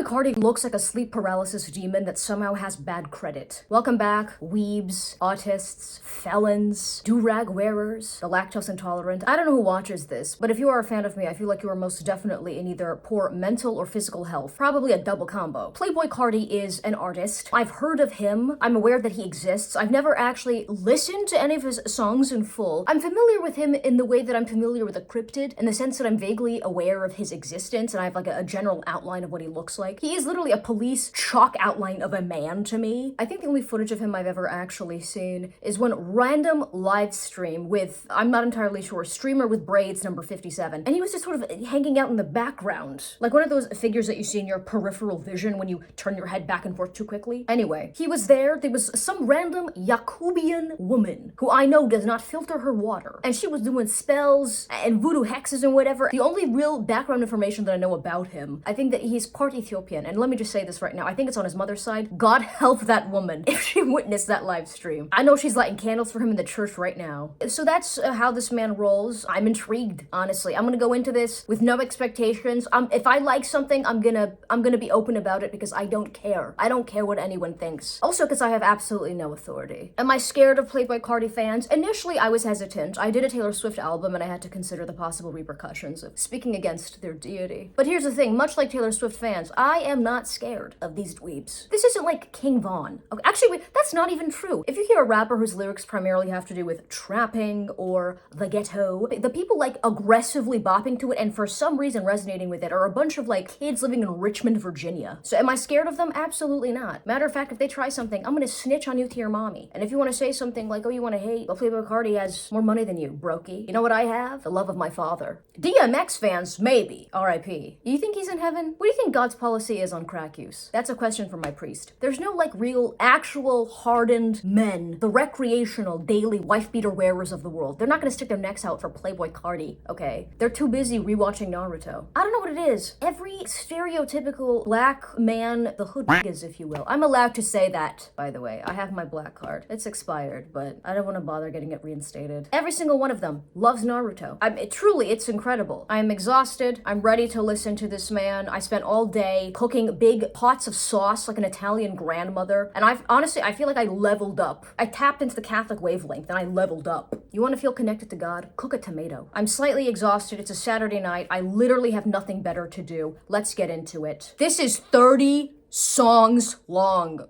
Carti looks like a sleep paralysis demon that somehow has bad credit. Welcome back, weebs, autists, felons, do-rag wearers, the lactose intolerant. I don't know who watches this, but if you are a fan of me, I feel like you are most definitely in either poor mental or physical health. Probably a double combo. Playboi Carti is an artist. I've heard of him. I'm aware that he exists. I've never actually listened to any of his songs in full. I'm familiar with him in the way that I'm familiar with a cryptid, in the sense that I'm vaguely aware of his existence and I have like a general outline of what he looks like. He is literally a police chalk outline of a man to me. I think the only footage of him I've ever actually seen is one random live stream with, I'm not entirely sure, streamer with braids number 57. And he was just sort of hanging out in the background. Like one of those figures that you see in your peripheral vision when you turn your head back and forth too quickly. Anyway, he was there. There was some random Yakubian woman who I know does not filter her water. And she was doing spells and voodoo hexes and whatever. The only real background information that I know about him, I think that he's part Ethiopian. And let me just say this right now. I think it's on his mother's side. God help that woman if she witnessed that live stream. I know she's lighting candles for him in the church right now. So that's how this man rolls. I'm intrigued, honestly. I'm gonna go into this with no expectations. If I like something, I'm gonna be open about it because I don't care. I don't care what anyone thinks. Also because I have absolutely no authority. Am I scared of Playboi Carti fans? Initially, I was hesitant. I did a Taylor Swift album and I had to consider the possible repercussions of speaking against their deity. But here's the thing, much like Taylor Swift fans, I am not scared of these dweebs. This isn't like King Von. Okay, actually, wait, that's not even true. If you hear a rapper whose lyrics primarily have to do with trapping or the ghetto, the people like aggressively bopping to it and for some reason resonating with it are a bunch of like kids living in Richmond, Virginia. So am I scared of them? Absolutely not. Matter of fact, if they try something, I'm gonna snitch on you to your mommy. And if you want to say something like, oh, you want to hate, well, Playboi Carti has more money than you, brokey. You know what I have? The love of my father. DMX fans, maybe. R.I.P. You think he's in heaven? What do you think God's policy is on crack use? That's a question for my priest. There's no like real, actual, hardened men, the recreational, daily wife-beater wearers of the world. They're not gonna stick their necks out for Playboi Carti, okay? They're too busy rewatching Naruto. I don't know what it is. Every stereotypical black man, the hood niggas, if you will. I'm allowed to say that, by the way. I have my black card. It's expired, but I don't want to bother getting it reinstated. Every single one of them loves Naruto. Truly, it's incredible. I'm exhausted. I'm ready to listen to this man. I spent all day cooking big pots of sauce like an Italian grandmother. And honestly, I feel like I leveled up. I tapped into the Catholic wavelength and I leveled up. You want to feel connected to God? Cook a tomato. I'm slightly exhausted. It's a Saturday night. I literally have nothing better to do. Let's get into it. This is 30 songs long.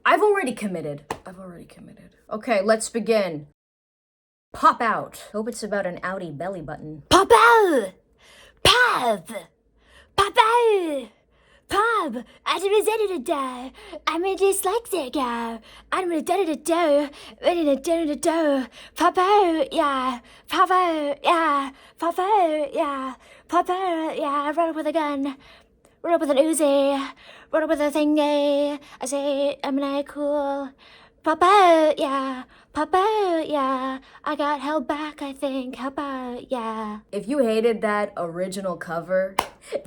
I've already committed. Okay, let's begin. Pop out. Hope it's about an outie belly button. Pop out! Pop! Pop out! Pop! I'm a dyslexic. I'm a da-da-da-do. Da-da-da-do. Pop out, yeah. Pop out, yeah. Pop out, yeah. Pop out, yeah. Run up with a gun. Run up with an Uzi. Run up with a thingy. I say, I'm not cool. Pop out, yeah. Pop out, yeah. I got held back, I think. Pop out, yeah. If you hated that original cover,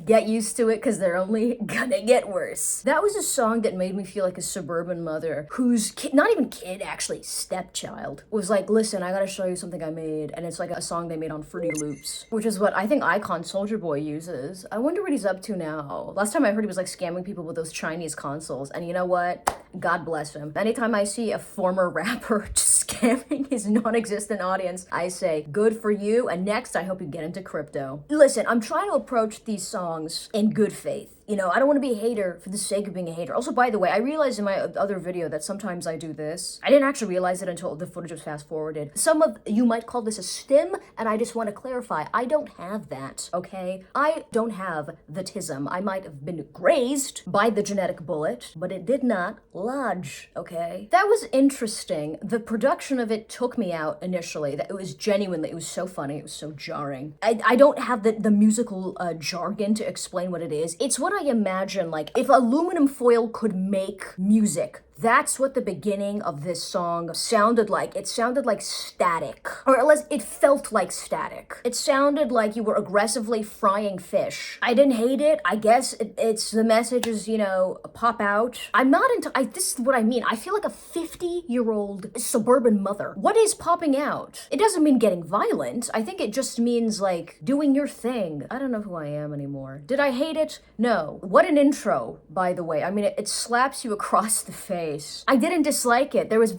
get used to it because they're only gonna get worse. That was a song that made me feel like a suburban mother whose kid, not even kid, actually, stepchild, was like, listen, I gotta show you something I made. And it's like a song they made on Fruity Loops, which is what I think Icon Soulja Boy uses. I wonder what he's up to now. Last time I heard he was like scamming people with those Chinese consoles. And you know what? God bless him. Anytime I see a former rapper just scamming his non-existent audience, I say, good for you. And next, I hope you get into crypto. Listen, I'm trying to approach these songs in good faith. You know, I don't want to be a hater for the sake of being a hater. Also, by the way, I realized in my other video that sometimes I do this. I didn't actually realize it until the footage was fast forwarded. Some of you might call this a stim, and I just want to clarify, I don't have that, okay? I don't have the tism. I might have been grazed by the genetic bullet, but it did not lodge, okay? That was interesting. The production of it took me out initially. It was genuinely, it was so funny, it was so jarring. I don't have the musical jargon to explain what it is. It's what I imagine, like, if aluminum foil could make music That's what the beginning of this song sounded like. It sounded like static. Or at least it felt like static. It sounded like you were aggressively frying fish. I didn't hate it. I guess it's the message is, you know, pop out. I'm not into, this is what I mean. I feel like a 50-year-old suburban mother. What is popping out? It doesn't mean getting violent. I think it just means like doing your thing. I don't know who I am anymore. Did I hate it? No. What an intro, by the way. I mean, it slaps you across the face. I didn't dislike it. There was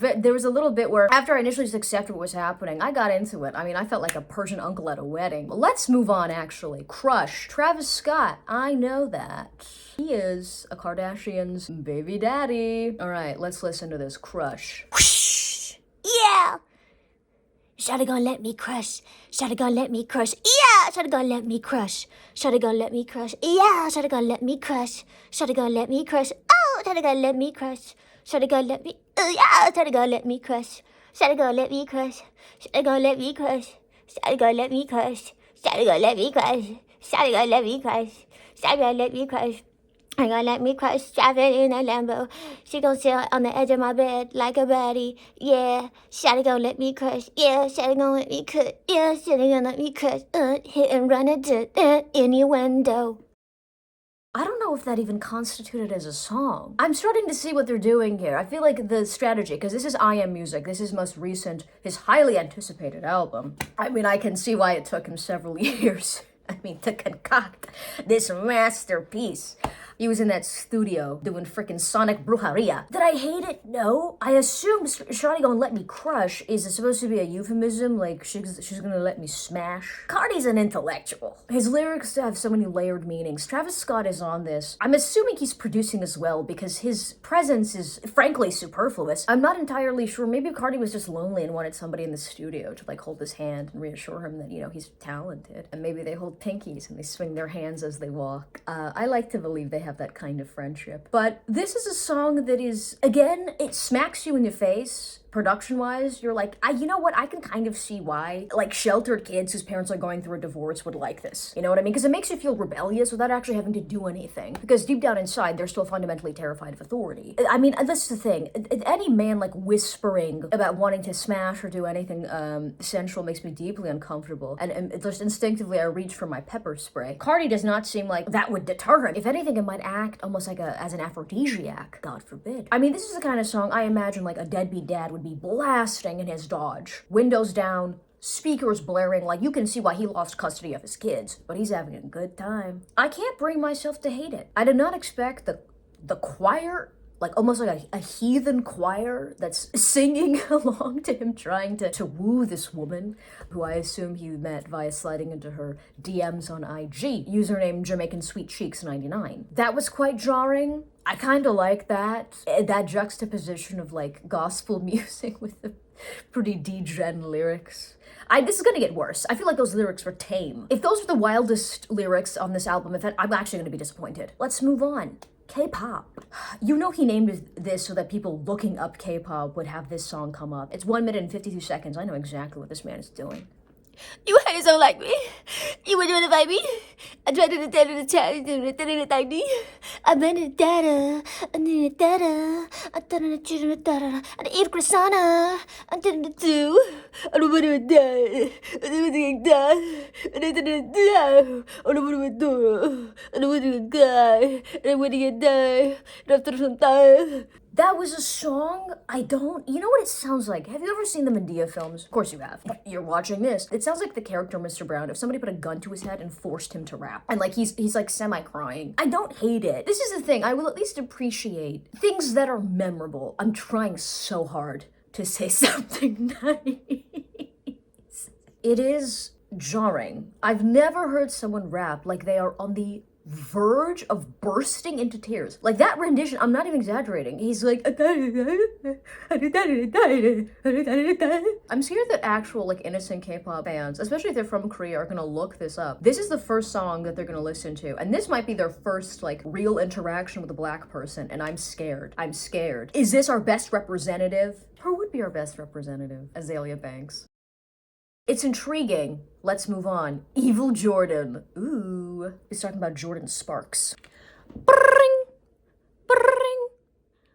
a little bit where after I initially just accepted what was happening, I got into it. I mean, I felt like a Persian uncle at a wedding. But let's move on, actually. Crush. Travis Scott. I know that. He is a Kardashian's baby daddy. All right, let's listen to this. Crush. Whoosh. Yeah. Shawty gonna let me crush. Shawty gonna let me crush. Yeah. Shawty gonna let me crush. Shawty gonna let me crush. Yeah. Shawty gonna let me crush. Shawty gonna let me crush. Oh, shawty gonna let me crush. Shawty gonna let me. Yeah. Shawty gonna let me crush. Shawty gonna let me crush. Shawty gonna let me crush. Shawty gonna let me crush. Shawty gonna let me crush. Shawty gonna let me crush. Shawty gonna let me crush. I gonna let me crush, driving in a Lambo. She gon' sit on the edge of my bed like a baddie. Yeah, Shawty gon' let me crush. Yeah, Shawty gon' let me cut. Yeah, Shawty gon' let me crush. Hit and run it, innuendo. I don't know if that even constituted as a song. I'm starting to see what they're doing here. I feel like the strategy, because this is I Am Music, this is most recent, his highly anticipated album. I mean, I can see why it took him several years. I mean, to concoct this masterpiece. He was in that studio doing frickin' Sonic Brujeria. Did I hate it? No. I assume Shawty gonna let me crush is supposed to be a euphemism, like she's gonna let me smash. Carti's an intellectual. His lyrics have so many layered meanings. Travis Scott is on this. I'm assuming he's producing as well because his presence is frankly superfluous. I'm not entirely sure. Maybe Carti was just lonely and wanted somebody in the studio to like hold his hand and reassure him that, you know, he's talented. And maybe they hold pinkies and they swing their hands as they walk. I like to believe they have that kind of friendship. But this is a song that is, again, it smacks you in the face. Production-wise, you're like, you know what, I can kind of see why, like, sheltered kids whose parents are going through a divorce would like this. You know what I mean? Because it makes you feel rebellious without actually having to do anything. Because deep down inside, they're still fundamentally terrified of authority. I mean, that's the thing. Any man, like, whispering about wanting to smash or do anything sensual makes me deeply uncomfortable. And just instinctively, I reach for my pepper spray. Carti does not seem like that would deter him. If anything, it might act almost like as an aphrodisiac. God forbid. I mean, this is the kind of song I imagine, like, a deadbeat dad would be blasting in his Dodge. Windows down, speakers blaring, like you can see why he lost custody of his kids, but he's having a good time. I can't bring myself to hate it. I did not expect the choir, like almost like a heathen choir that's singing along to him trying to woo this woman, who I assume he met via sliding into her DMs on IG, username Jamaican Sweet Cheeks 99. That was quite jarring. I kind of like that juxtaposition of like gospel music with the pretty degen lyrics. This is gonna get worse. I feel like those lyrics were tame. If those are the wildest lyrics on this album, I'm actually gonna be disappointed. Let's move on. K-pop. You know he named this so that people looking up K-pop would have this song come up. It's 1 minute and 52 seconds. I know exactly what this man is doing. You haters don't like me. You would do it by me. I tried to tell you the child, the tiny. I've been a data, I need a data. I thought I did a data. I eat croissant. I didn't do. I don't want to die. I don't want to die. I didn't die. I don't want to do. I don't want to die. I don't want to die. After some time. That was a song you know what it sounds like? Have you ever seen the Medea films? Of course you have. You're watching this. It sounds like the character Mr. Brown if somebody put a gun to his head and forced him to rap. And like he's like semi-crying. I don't hate it. This is the thing. I will at least appreciate things that are memorable. I'm trying so hard to say something nice. It is jarring. I've never heard someone rap like they are on the verge of bursting into tears. Like that rendition, I'm not even exaggerating. He's like, I'm scared that actual like innocent K-pop fans, especially if they're from Korea, are gonna look this up. This is the first song that they're gonna listen to, and this might be their first like real interaction with a black person, and I'm scared. I'm scared. Is this our best representative? Who would be our best representative? Azalea Banks. It's intriguing. Let's move on. Evil Jordan. Ooh. He's talking about Jordan Sparks. Bring, bring,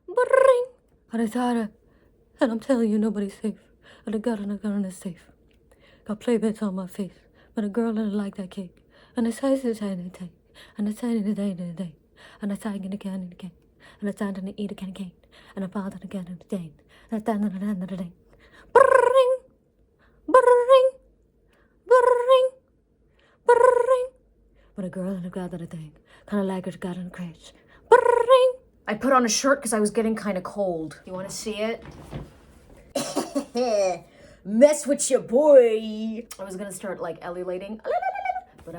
bring. And I thought, and I'm telling you, nobody's safe. And I got in the safe. Got Playbits on my face. But a girl didn't like that cake. And I size the tiny tank. And I signed in the day. And I signed in the can in the cane. And I signed in the eat a can cane. And I found it again in the day. And I signed in the hand of the day. Brrring! Brrring! Brrring! Brrring! But a girl in the got that thing. Kinda like her got in the crutch. Brrring! I put on a shirt because I was getting kind of cold. You want to see it? Mess with your boy. I was gonna start like elevating. But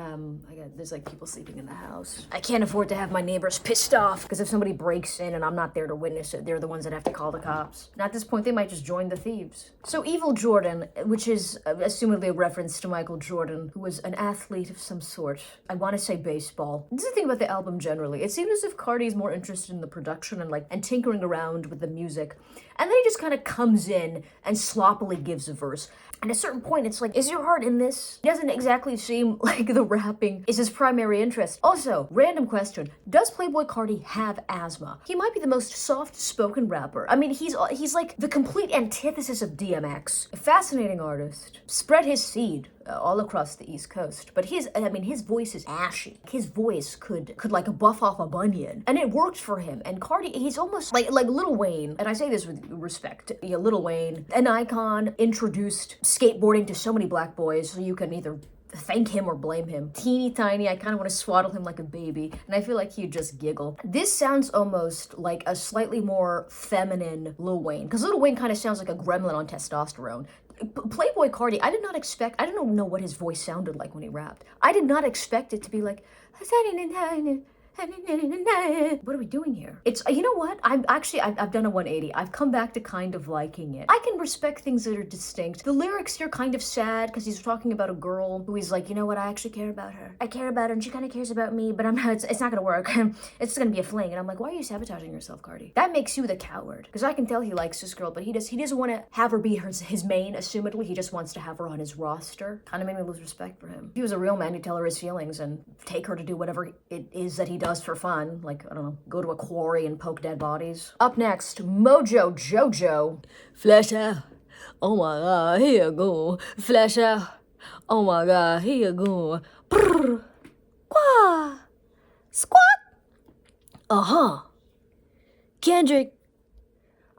there's like people sleeping in the house. I can't afford to have my neighbors pissed off because if somebody breaks in and I'm not there to witness it, they're the ones that have to call the cops. And at this point, they might just join the thieves. So Evil Jordan, which is assumedly a reference to Michael Jordan, who was an athlete of some sort. I want to say baseball. This is the thing about the album generally. It seemed as if Carti's more interested in the production and tinkering around with the music. And then he just kind of comes in and sloppily gives a verse. And at a certain point, it's like, is your heart in this? It doesn't exactly seem like the rapping is his primary interest. Also, random question, does Playboi Carti have asthma? He might be the most soft-spoken rapper. I mean, he's like the complete antithesis of DMX. A fascinating artist. Spread his seed all across the East Coast. But his voice is ashy. His voice could like buff off a bunion. And it worked for him. And Carti, he's almost like Lil Wayne. And I say this with respect. Yeah, Lil Wayne, an icon, introduced skateboarding to so many black boys, so you can either thank him or blame him. Teeny tiny, I kind of want to swaddle him like a baby, and I feel like he'd just giggle. This sounds almost like a slightly more feminine Lil Wayne, because Lil Wayne kind of sounds like a gremlin on testosterone. Playboi Carti, I don't know what his voice sounded like when he rapped. I did not expect it to be like, what are we doing here? It's, you know what? I've done a 180. I've come back to kind of liking it. I can respect things that are distinct. The lyrics here kind of sad because he's talking about a girl who he's like, you know what? I actually care about her. I care about her and she kind of cares about me, but I'm not, it's not gonna work. It's gonna be a fling. And I'm like, why are you sabotaging yourself, Carti? That makes you the coward. Because I can tell he likes this girl, but he doesn't want to have her be his main, assumedly. He just wants to have her on his roster. Kind of made me lose respect for him. If he was a real man, he'd tell her his feelings and take her to do whatever it is that he does for fun, like, I don't know, go to a quarry and poke dead bodies. Up next, MOJO JOJO. Flash out. Oh my god, here you go. Flash out. Oh my god, here you go. Brrr. Quah. Squawk. Uh-huh. Kendrick.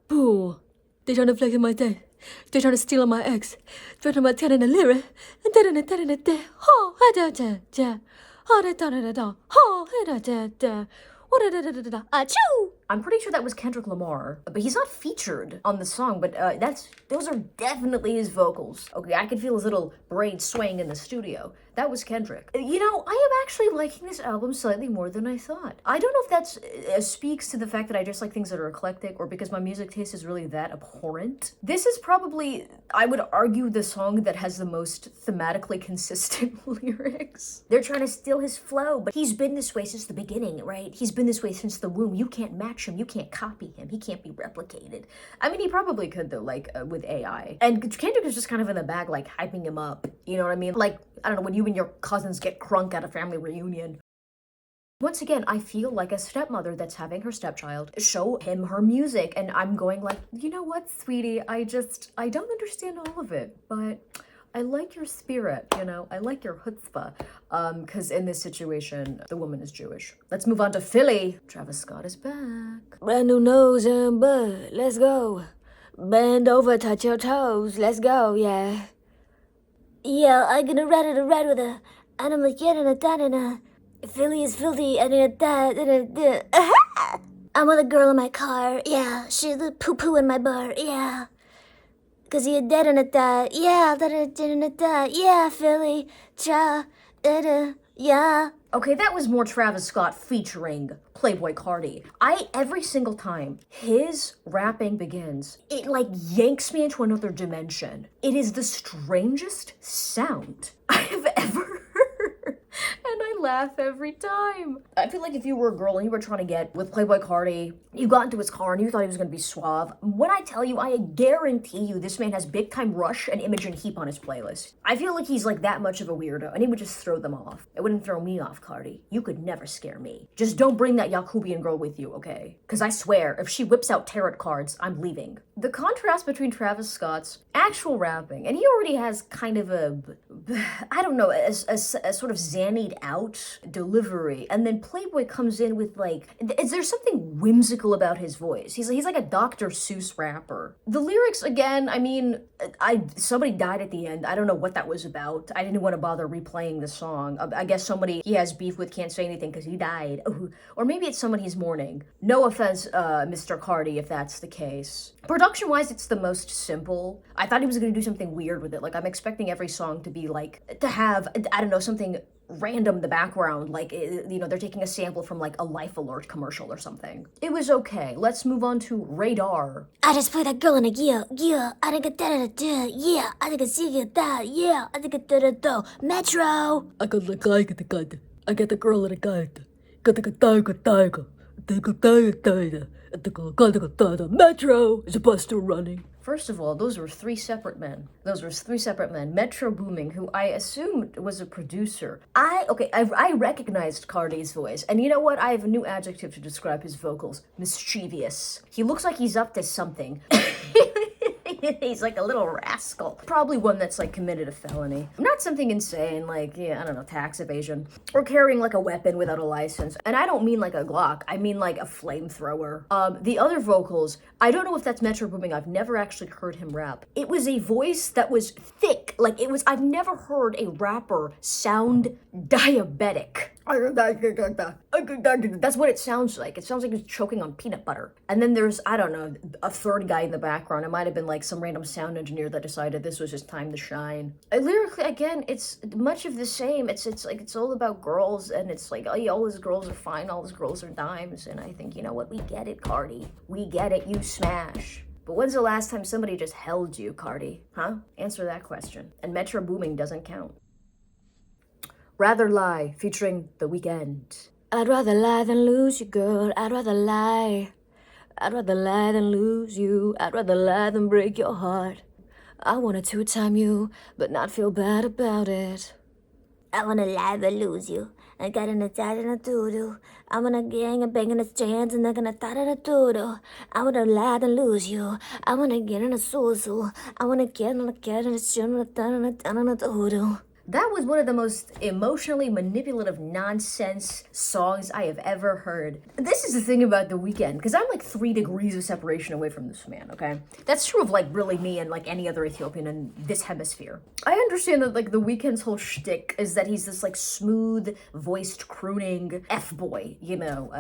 Boo. They trying to flex in my day. They trying to steal on my ex. Threaten my 10 in the lyric. And then ho, da da da. Oh, da da da da. Oh, da da da. Achoo! I'm pretty sure that was Kendrick Lamar, but he's not featured on the song, but those are definitely his vocals. Okay, I could feel his little braid swaying in the studio. That was Kendrick. You know, I am actually liking this album slightly more than I thought. I don't know if that's speaks to the fact that I just like things that are eclectic or because my music taste is really that abhorrent. This is probably, I would argue, the song that has the most thematically consistent lyrics. They're trying to steal his flow, but he's been this way since the beginning, right? He's been this way since the womb. You can't match him. You can't copy him. He can't be replicated. I mean, he probably could though, like with AI. And Kendrick is just kind of in the bag, like hyping him up. You know what I mean? Like, I don't know, when you and your cousins get crunk at a family reunion. Once again, I feel like a stepmother that's having her stepchild show him her music. And I'm going like, you know what, sweetie? I don't understand all of it, but I like your spirit, you know? I like your chutzpah. Because in this situation, the woman is Jewish. Let's move on to Philly. Travis Scott is back. Brand new nose and bud. Let's go. Bend over, touch your toes. Let's go, yeah. Yeah, I'm gonna ride with her. And I'm like, yeah, da. Philly is filthy, and da. I'm with a girl in my car, yeah. She's the poo-poo in my bar, yeah. Cause you're dead in a da, yeah, da, yeah, Philly, cha, yeah. Okay, that was more Travis Scott featuring Playboi Carti. Every single time his rapping begins, it like yanks me into another dimension. It is the strangest sound I have ever heard. And I laugh every time. I feel like if you were a girl and you were trying to get with Playboi Carti, you got into his car and you thought he was gonna be suave. When I tell you, I guarantee you this man has Big Time Rush and Imogen Heap on his playlist. I feel like he's like that much of a weirdo and he would just throw them off. It wouldn't throw me off, Carti. You could never scare me. Just don't bring that Yakubian girl with you, okay? Because I swear, if she whips out tarot cards, I'm leaving. The contrast between Travis Scott's actual rapping, and he already has kind of a, I don't know, a sort of zannied out delivery, and then Playboi comes in with like, is there something whimsical about his voice? He's like a Dr. Seuss rapper. The lyrics, again, I mean, somebody died at the end. I don't know what that was about. I didn't want to bother replaying the song. I guess somebody he has beef with can't say anything because he died. Ooh. Or maybe it's someone he's mourning. No offense, Mr. Carti, if that's the case. Production-wise, it's the most simple. I thought he was going to do something weird with it. Like, I'm expecting every song to be like, to have, I don't know, something random in the background, like, you know, they're taking a sample from like a Life Alert commercial or something. It was okay. Let's move on to Radar. I just played that girl in a year, yeah. I think it da-da-da-da, yeah. I think it's da, yeah. I think it da-da-da. Metro. I got the guy, got the guy. I got the girl in a guy. Got the tiger. Metro is a buster running. First of all, those were three separate men. Metro Booming, who I assumed was a producer. I recognized Carti's voice. And you know what? I have a new adjective to describe his vocals. Mischievous. He looks like he's up to something. He's like a little rascal. Probably one that's like committed a felony. Not something insane like, yeah, I don't know, tax evasion. Or carrying like a weapon without a license. And I don't mean like a Glock. I mean like a flamethrower. The other vocals, I don't know if that's Metro Booming. I've never actually heard him rap. It was a voice that was thick. Like it was, I've never heard a rapper sound diabetic. That's what it sounds like. It sounds like he's choking on peanut butter. And then there's, I don't know, a third guy in the background. It might have been like some random sound engineer that decided this was his time to shine. Lyrically, again, it's much of the same. It's like, it's all about girls, and it's like, oh, yeah, all his girls are fine, all his girls are dimes. And I think, you know what, we get it, Carti. We get it, you smash. But when's the last time somebody just held you, Carti? Huh? Answer that question. And Metro Booming doesn't count. Rather Lie, featuring The Weeknd. I'd rather lie than lose you, girl. I'd rather lie. I'd rather lie than lose you. I'd rather lie than break your heart. I wanna two-time you, but not feel bad about it. I wanna lie but lose you. I got in a dad and a doo-doo. I wanna gang and bang in the stands and they're gonna thought of a doo-doo. I wanna lie and lose you. I wanna get in a soo-soo. I wanna get in a cat and a shit and a dun and a dun and a doo-doo. That was one of the most emotionally manipulative nonsense songs I have ever heard. This is the thing about The Weeknd, because I'm like 3 degrees of separation away from this man, okay? That's true of like really me and like any other Ethiopian in this hemisphere. I understand that like The Weeknd's whole shtick is that he's this like smooth voiced crooning F-boy, you know,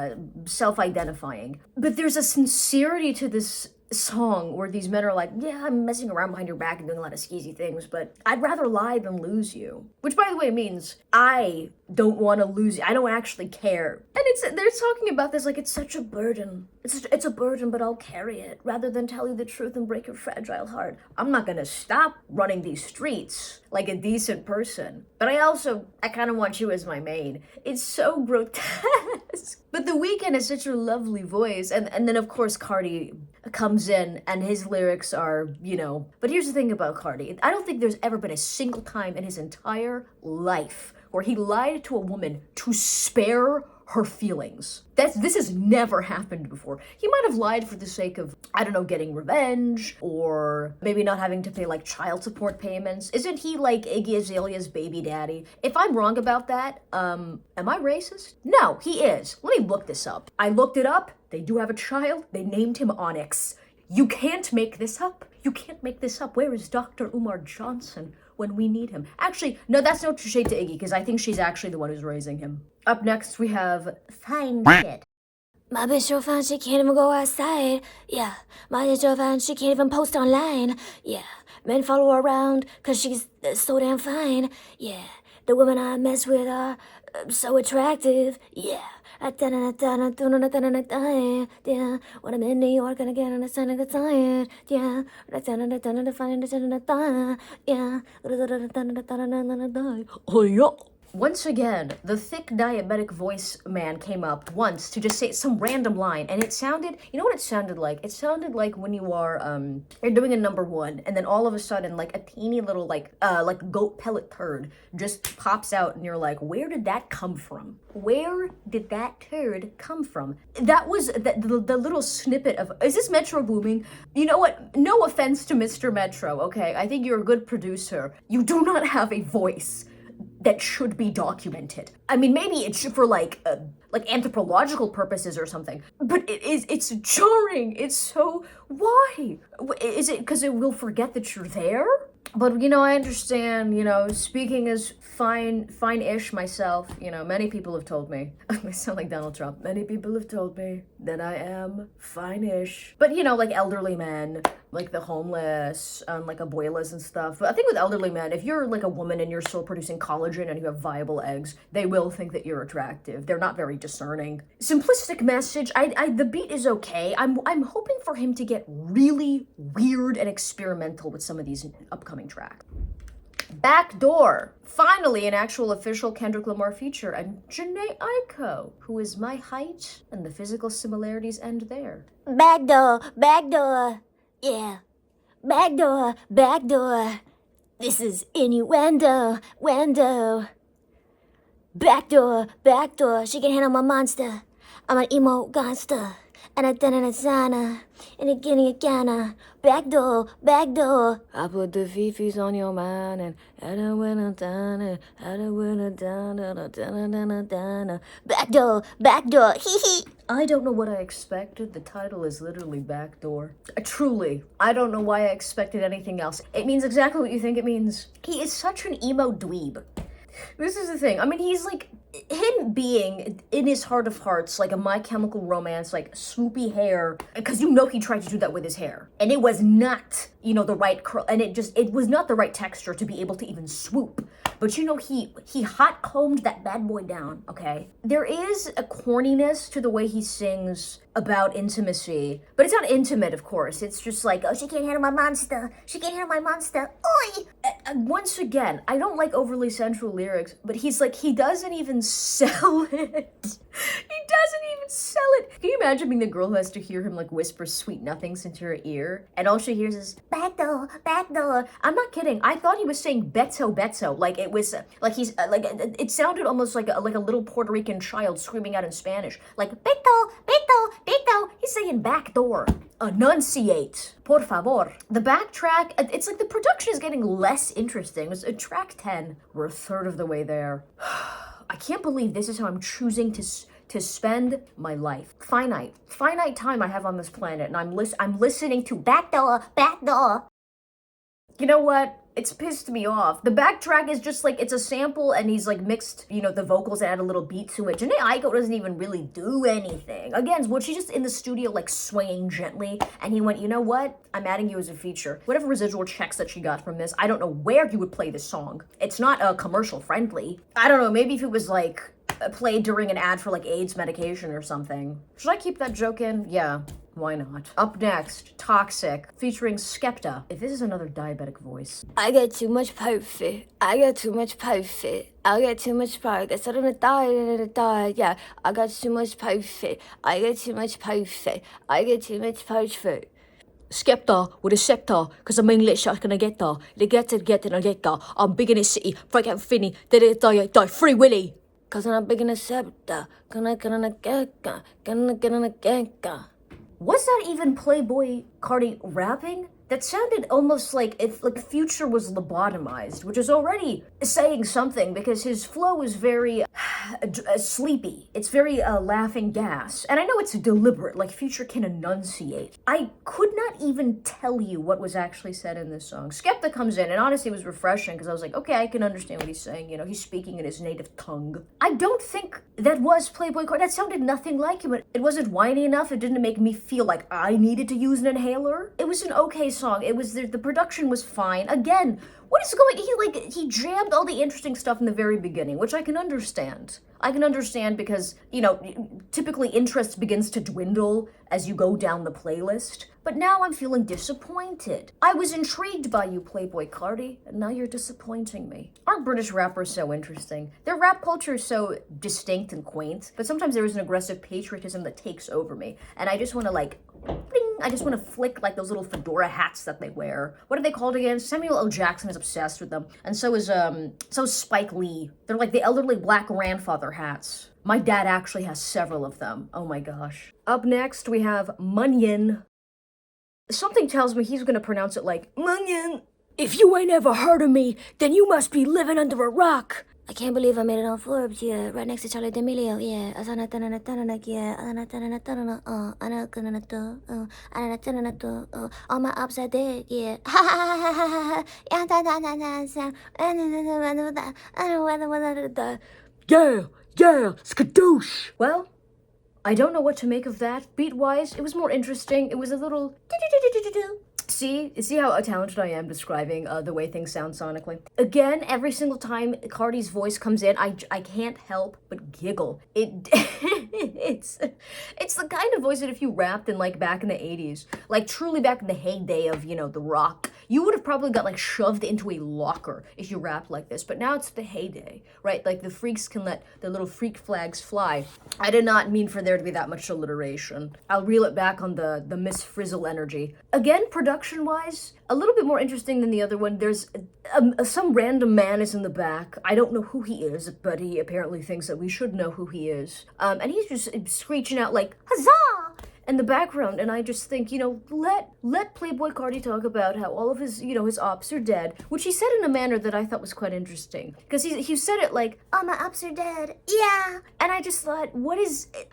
self-identifying. But there's a sincerity to this song where these men are like, yeah, I'm messing around behind your back and doing a lot of skeezy things, but I'd rather lie than lose you. Which, by the way, means I don't want to lose you. I don't actually care. And they're talking about this like it's such a burden. It's a burden, but I'll carry it rather than tell you the truth and break your fragile heart. I'm not gonna stop running these streets like a decent person, but I kind of want you as my maid. It's so grotesque. But The Weeknd has such a lovely voice, and then of course Carti comes in and his lyrics are, you know, but here's the thing about Carti. I don't think there's ever been a single time in his entire life where he lied to a woman to spare her feelings. This has never happened before. He might have lied for the sake of, I don't know, getting revenge, or maybe not having to pay like child support payments. Isn't he like Iggy Azalea's baby daddy? If I'm wrong about that, am I racist? No, he is. Let me look this up. I looked it up. They do have a child. They named him Onyx. You can't make this up. You can't make this up. Where is Dr. Umar Johnson when we need him? Actually, no, that's no shade to Iggy, because I think she's actually the one who's raising him. Up next, we have Fine Shit. My bitch so fine she can't even go outside. Yeah, my bitch so fine she can't even post online. Yeah, men follow her around cause she's so damn fine. Yeah, the women I mess with are so attractive. Yeah. Yeah, when I'm in New York and again and I sound like a tired. Yeah, Oh yeah. Once again, the thick diabetic voice man came up once to just say some random line, and it sounded, you know what it sounded like? It sounded like when you are, you're doing a number one, and then all of a sudden, like a teeny little, like goat pellet turd just pops out, and you're like, where did that come from? Where did that turd come from? That was the little snippet of, is this Metro booming? You know what? No offense to Mr. Metro, okay? I think you're a good producer. You do not have a voice that should be documented. I mean, maybe it should for like anthropological purposes or something, but it's jarring. It's so, why? Is it because it will forget that you're there? But, you know, I understand, you know, speaking as fine-ish myself, you know, many people have told me, I sound like Donald Trump, many people have told me that I am fine-ish. But, you know, like elderly men, like the homeless, like abuelas and stuff. But I think with elderly men, if you're like a woman and you're still producing collagen and you have viable eggs, they will think that you're attractive. They're not very discerning. Simplistic message, the beat is okay. I'm hoping for him to get really weird and experimental with some of these upcoming tracks. Backdoor, finally an actual official Kendrick Lamar feature, and Janae Aiko, who is my height, and the physical similarities end there. Backdoor, backdoor, yeah. Backdoor, backdoor. This is innuendo, wendo. Backdoor, backdoor. She can handle my monster. I'm an emo gangster. And I done it sana. And again, again. Backdoor, backdoor. I put the fifis on your mind and I don't wanna down it. I don't wanna down it. Backdoor, backdoor. Hee hee. I don't know what I expected. The title is literally Backdoor. Truly, I don't know why I expected anything else. It means exactly what you think it means. He is such an emo dweeb. This is the thing. I mean, he's like, him being in his heart of hearts, like a My Chemical Romance, like swoopy hair, because you know he tried to do that with his hair. And it was not, you know, the right curl, and it was not the right texture to be able to even swoop. But you know, he hot combed that bad boy down, okay? There is a corniness to the way he sings about intimacy, but it's not intimate, of course. It's just like, oh, she can't handle my monster. She can't handle my monster. Oi! Once again, I don't like overly sensual lyrics, but he's like, he doesn't even sell it. He doesn't even sell it. Can you imagine being the girl who has to hear him like whisper sweet nothings into her ear, and all she hears is backdoor, backdoor? I'm not kidding. I thought he was saying Beto, Beto. Like it was like he's like it sounded almost like a little Puerto Rican child screaming out in Spanish, like Beto, Beto, Beto. He's saying backdoor. Enunciate, por favor. The backtrack, it's like the production is getting less interesting. It was track 10. We're a third of the way there. I can't believe this is how I'm choosing to spend my life. Finite time I have on this planet, and I'm listening to backdoor, backdoor. You know what? It's pissed me off. The backtrack is just like, it's a sample and he's like mixed, you know, the vocals and add a little beat to it. Janae Aiko doesn't even really do anything. Again, was she just in the studio like swaying gently, and he went, you know what? I'm adding you as a feature. Whatever residual checks that she got from this, I don't know where you would play this song. It's not commercial friendly. I don't know, maybe if it was like played during an ad for like AIDS medication or something. Should I keep that joke in? Yeah. Why not? Up next, Toxic, featuring Skepta. If this is another diabetic voice. I get too much perfect. I get too much perfect. I get too much perfect. I don't die. Yeah, I got too much perfect. I get too much perfect. I get too much perfect. Skepta with a scepter, cause I'm English, I can get there. They get and I get there. I'm big in the city, break out Finny, die, Free Willy. Cause I'm big in the scepter, gonna get. Was that even Playboi Carti rapping? That sounded almost like if like Future was lobotomized, which is already saying something because his flow is very sleepy. It's very laughing gas. And I know it's deliberate, like Future can enunciate. I could not even tell you what was actually said in this song. Skepta comes in, and honestly it was refreshing because I was like, okay, I can understand what he's saying. You know, he's speaking in his native tongue. I don't think that was Playboi Carti. That sounded nothing like him. It wasn't whiny enough. It didn't make me feel like I needed to use an inhaler. It was an okay song. song. It was the production was fine. Again, what is going? He jammed all the interesting stuff in the very beginning, which I can understand. I can understand because, you know, typically interest begins to dwindle as you go down the playlist. But now I'm feeling disappointed. I was intrigued by you, Playboi Carti, and now you're disappointing me. Aren't British rappers so interesting? Their rap culture is so distinct and quaint, but sometimes there is an aggressive patriotism that takes over me, and I just want to like, bling, I just want to flick like those little fedora hats that they wear. What are they called again? Samuel L. Jackson is obsessed with them, and so is Spike Lee. They're like the elderly black grandfather hats. My dad actually has several of them. Oh my gosh. Up next, we have MUNYUN. Something tells me he's gonna pronounce it like MUNYUN. If you ain't ever heard of me, then you must be living under a rock. I can't believe I made it on Forbes, yeah. Right next to Charlie D'Amelio, yeah. All my ops are dead, yeah. Yeah, skadoosh. Well, I don't know what to make of that. Beat-wise, it was more interesting. It was a little... See how talented I am describing the way things sound sonically? Again, every single time Carti's voice comes in, I can't help but giggle. It's the kind of voice that if you rapped in like back in the 80s, like truly back in the heyday of, you know, the rock, you would have probably got like shoved into a locker if you rapped like this. But now it's the heyday, right? Like the freaks can let their little freak flags fly. I did not mean for there to be that much alliteration. I'll reel it back on the Miss Frizzle energy. Again, production-wise, a little bit more interesting than the other one. There's some random man is in the back. I don't know who he is, but he apparently thinks that we should know who he is. And he's just screeching out like, huzzah! In the background, and I just think, you know, let Playboi Carti talk about how all of his, you know, his ops are dead, which he said in a manner that I thought was quite interesting, because he said it like, oh, my ops are dead, yeah, and I just thought,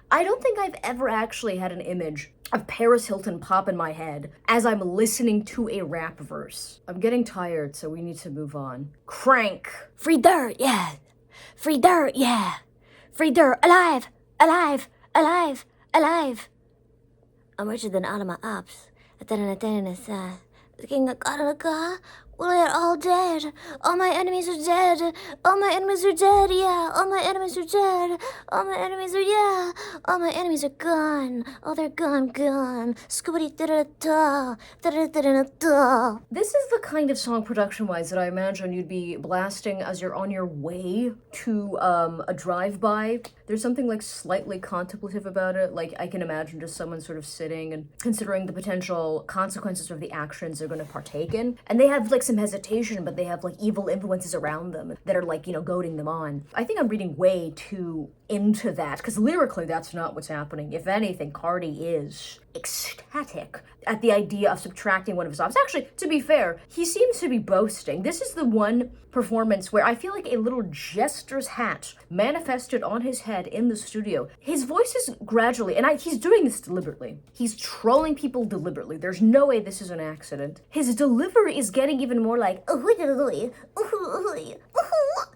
I don't think I've ever actually had an image of Paris Hilton pop in my head as I'm listening to a rap verse. I'm getting tired, so we need to move on. Crank. Free dirt, yeah. Free dirt, yeah. Free dirt, alive, alive, alive, alive. I'm richer than all of my ops. The king of God, we're all dead. All my enemies are dead. All my enemies are dead, yeah. All my enemies are dead. All my enemies are, yeah. All my enemies are gone. Oh, they're gone. Scoobity da da da da. This is the kind of song production-wise that I imagine you'd be blasting as you're on your way to a drive-by. There's something like slightly contemplative about it. Like I can imagine just someone sort of sitting and considering the potential consequences of the actions they're going to partake in. And they have like some hesitation, but they have like evil influences around them that are like, you know, goading them on. I think I'm reading way too into that, because lyrically that's not what's happening. If anything, Carti is ecstatic at the idea of subtracting one of his ops. Actually, to be fair, he seems to be boasting. This is the one performance where I feel like a little jester's hat manifested on his head in the studio. His voice is gradually, and he's doing this deliberately. He's trolling people deliberately. There's no way this is an accident. His delivery is getting even more like,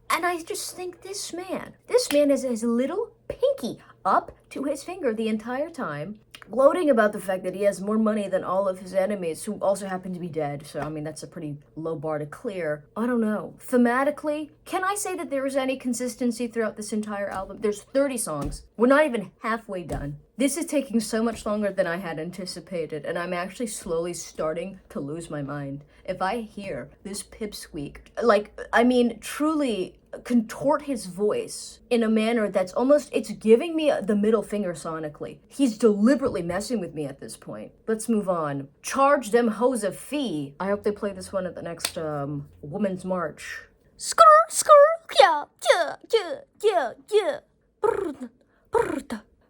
and I just think this man has his little pinky up to his finger the entire time, gloating about the fact that he has more money than all of his enemies, who also happen to be dead. So, I mean, that's a pretty low bar to clear. I don't know. Thematically, can I say that there is any consistency throughout this entire album? There's 30 songs. We're not even halfway done. This is taking so much longer than I had anticipated, and I'm actually slowly starting to lose my mind. If I hear this pipsqueak, like, I mean, truly contort his voice in a manner that's almost, it's giving me the middle finger sonically. He's deliberately messing with me at this point. Let's move on. Charge them hoes a fee. I hope they play this one at the next Women's March. Skrr, yeah.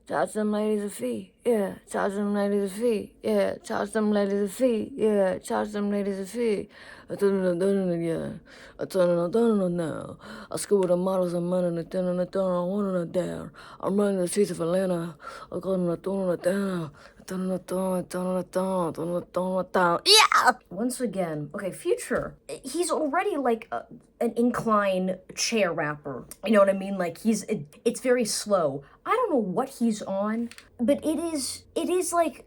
Charge them ladies a fee, yeah. Charge them ladies a fee, yeah. Charge them ladies a fee, yeah. Charge them ladies a fee. I don't know now. I school with the models and money and I want to there. I'm running the streets of Atlanta. I'm going to down. Yeah! Once again, okay, Future, he's already like an incline chair rapper. You know what I mean? Like it's very slow. I don't know what he's on, but it is like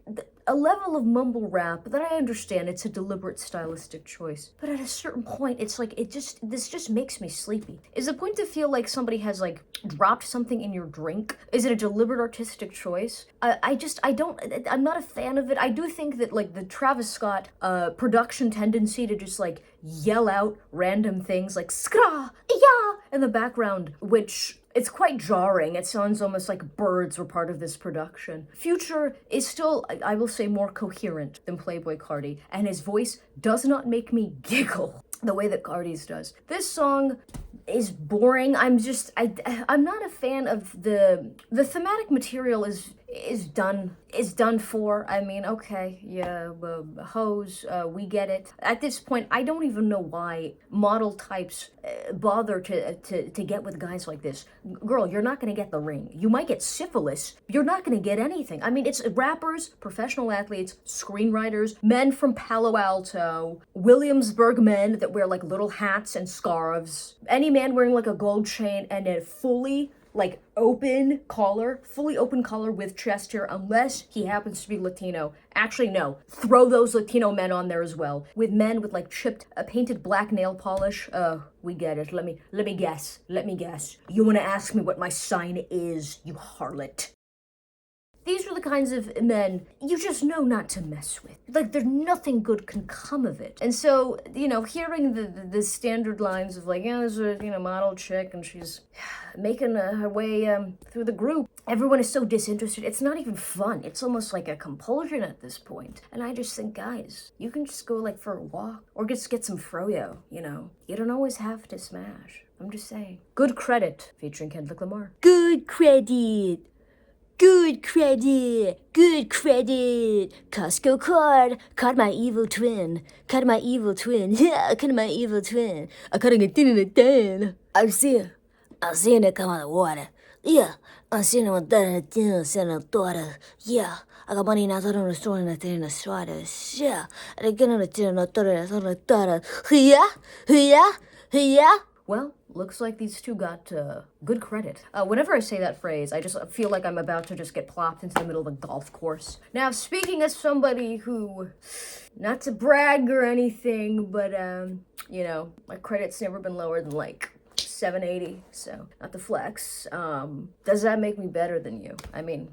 a level of mumble rap that I understand it's a deliberate stylistic choice. But at a certain point, it's like, this just makes me sleepy. Is the point to feel like somebody has like dropped something in your drink? Is it a deliberate artistic choice? I'm not a fan of it. I do think that like the Travis Scott production tendency to just like yell out random things like skra, yeah, in the background, which it's quite jarring. It sounds almost like birds were part of this production. Future is still, I will say, more coherent than Playboi Carti, and his voice does not make me giggle the way that Carti's does. This song is boring. I'm not a fan of the thematic material is done for. I mean, okay, yeah, hoes, we get it. At this point, I don't even know why model types bother to get with guys like this. Girl, you're not gonna get the ring. You might get syphilis, but you're not gonna get anything. I mean, it's rappers, professional athletes, screenwriters, men from Palo Alto, Williamsburg men that wear like little hats and scarves, any man wearing like a gold chain and a fully open collar with chest hair, unless he happens to be Latino. Actually, no. Throw those Latino men on there as well. With men with like chipped, painted black nail polish. We get it. Let me guess. You wanna ask me what my sign is, you harlot. These are the kinds of men you just know not to mess with. Like, there's nothing good can come of it. And so, hearing the standard lines of like, yeah, there's a, model chick and she's making her way through the group. Everyone is so disinterested. It's not even fun. It's almost like a compulsion at this point. And I just think, guys, you can just go like for a walk or just get some froyo, You don't always have to smash. I'm just saying. Good Credit, featuring Kendrick Lamar. Good credit. Good credit, Costco caught my evil twin, yeah, caught my evil twin. I couldn't get it done. I'm seeing it come out of the water, yeah, I'm seeing it with the daughter, yeah. I got money now, so I don't restore and I did in the shoulders, yeah. And again, on the yeah. Well, looks like these two got good credit. Whenever I say that phrase, I just feel like I'm about to just get plopped into the middle of a golf course. Now, speaking as somebody who, not to brag or anything, but, my credit's never been lower than like 780, so not to flex. Does that make me better than you? I mean,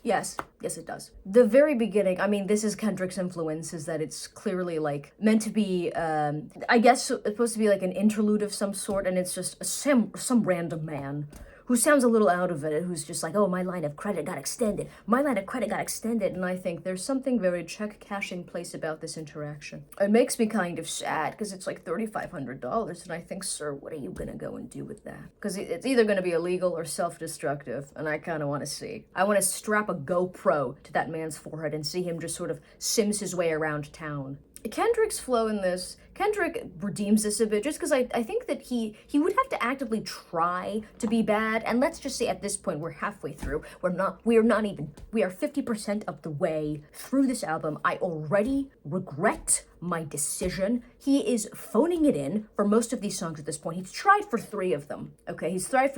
yes, it does. The very beginning, I mean, this is Kendrick's influence, is that it's clearly like meant to be, I guess it's supposed to be like an interlude of some sort, and it's just some random man who sounds a little out of it, who's just like, oh, my line of credit got extended. And I think there's something very check-cashing place about this interaction. It makes me kind of sad, because it's like $3,500, and I think, sir, what are you gonna go and do with that? Because it's either gonna be illegal or self-destructive, and I kind of want to see. I want to strap a GoPro to that man's forehead and see him just sort of sims his way around town. Kendrick's flow in this, Kendrick redeems this a bit, just because I think that he would have to actively try to be bad, and let's just say at this point we're halfway through. We are 50% of the way through this album. I already regret my decision. He is phoning it in for most of these songs at this point. He's tried for 3 of them. Okay, he's tried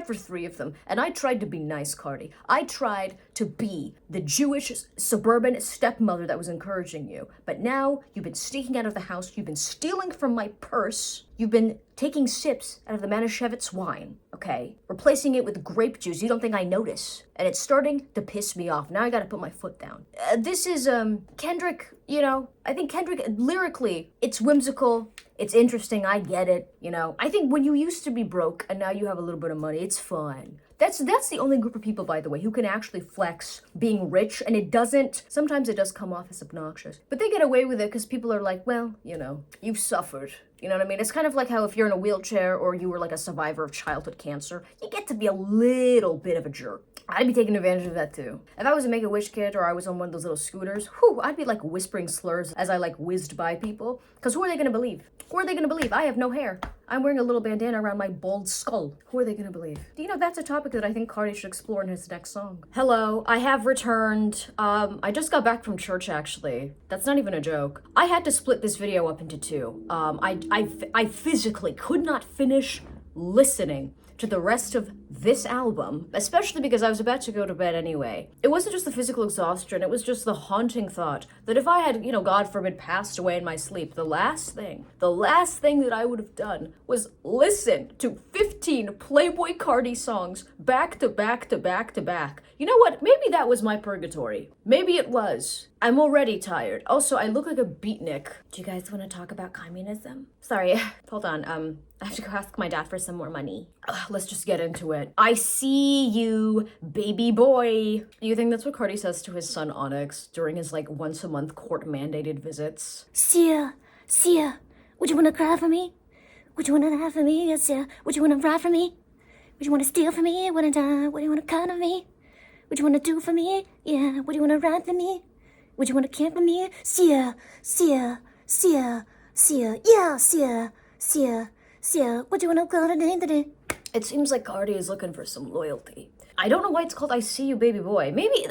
for 3 of them, and I tried to be nice, Carti. I tried to be the Jewish suburban stepmother that was encouraging you. But now you've been sneaking out of the house. You've been stealing from my purse. You've been taking sips out of the Manischewitz wine, okay? Replacing it with grape juice. You don't think I notice. And it's starting to piss me off. Now I gotta put my foot down. This is, Kendrick, I think Kendrick, lyrically, it's whimsical. It's interesting. I get it, I think when you used to be broke and now you have a little bit of money, it's fun. That's the only group of people, by the way, who can actually flex being rich, and sometimes it does come off as obnoxious. But they get away with it because people are like, well, you've suffered. You know what I mean? It's kind of like how if you're in a wheelchair or you were like a survivor of childhood cancer, you get to be a little bit of a jerk. I'd be taking advantage of that too. If I was a Make-A-Wish kid or I was on one of those little scooters, I'd be like whispering slurs as I like whizzed by people. Because who are they gonna believe? Who are they gonna believe? I have no hair. I'm wearing a little bandana around my bald skull. Who are they gonna believe? That's a topic that I think Carti should explore in his next song. Hello, I have returned. I just got back from church, actually. That's not even a joke. I had to split this video up into 2. I physically could not finish listening to the rest of this album, especially because I was about to go to bed anyway, it wasn't just the physical exhaustion, it was just the haunting thought that if I had, God forbid, passed away in my sleep, the last thing that I would have done was listen to 15 Playboi Carti songs back to back to back to back. You know what? Maybe that was my purgatory. Maybe it was. I'm already tired. Also, I look like a beatnik. Do you guys want to talk about communism? Sorry, hold on. I have to go ask my dad for some more money. Let's just get into it. I see you, baby boy. Do you think that's what Carti says to his son Onyx during his once a month court mandated visits? Sia, would you wanna cry for me? Would you wanna lie for me? Yes, Sia. Would you wanna ride for me? Would you wanna steal for me? Wanna die? What do you wanna cut of me? What you wanna do for me? Yeah, what do you wanna ride for me? What you wanna camp for me? Sia, yeah, Sia, what you wanna call today? It seems like Carti is looking for some loyalty. I don't know why it's called I See You, Baby Boy. Maybe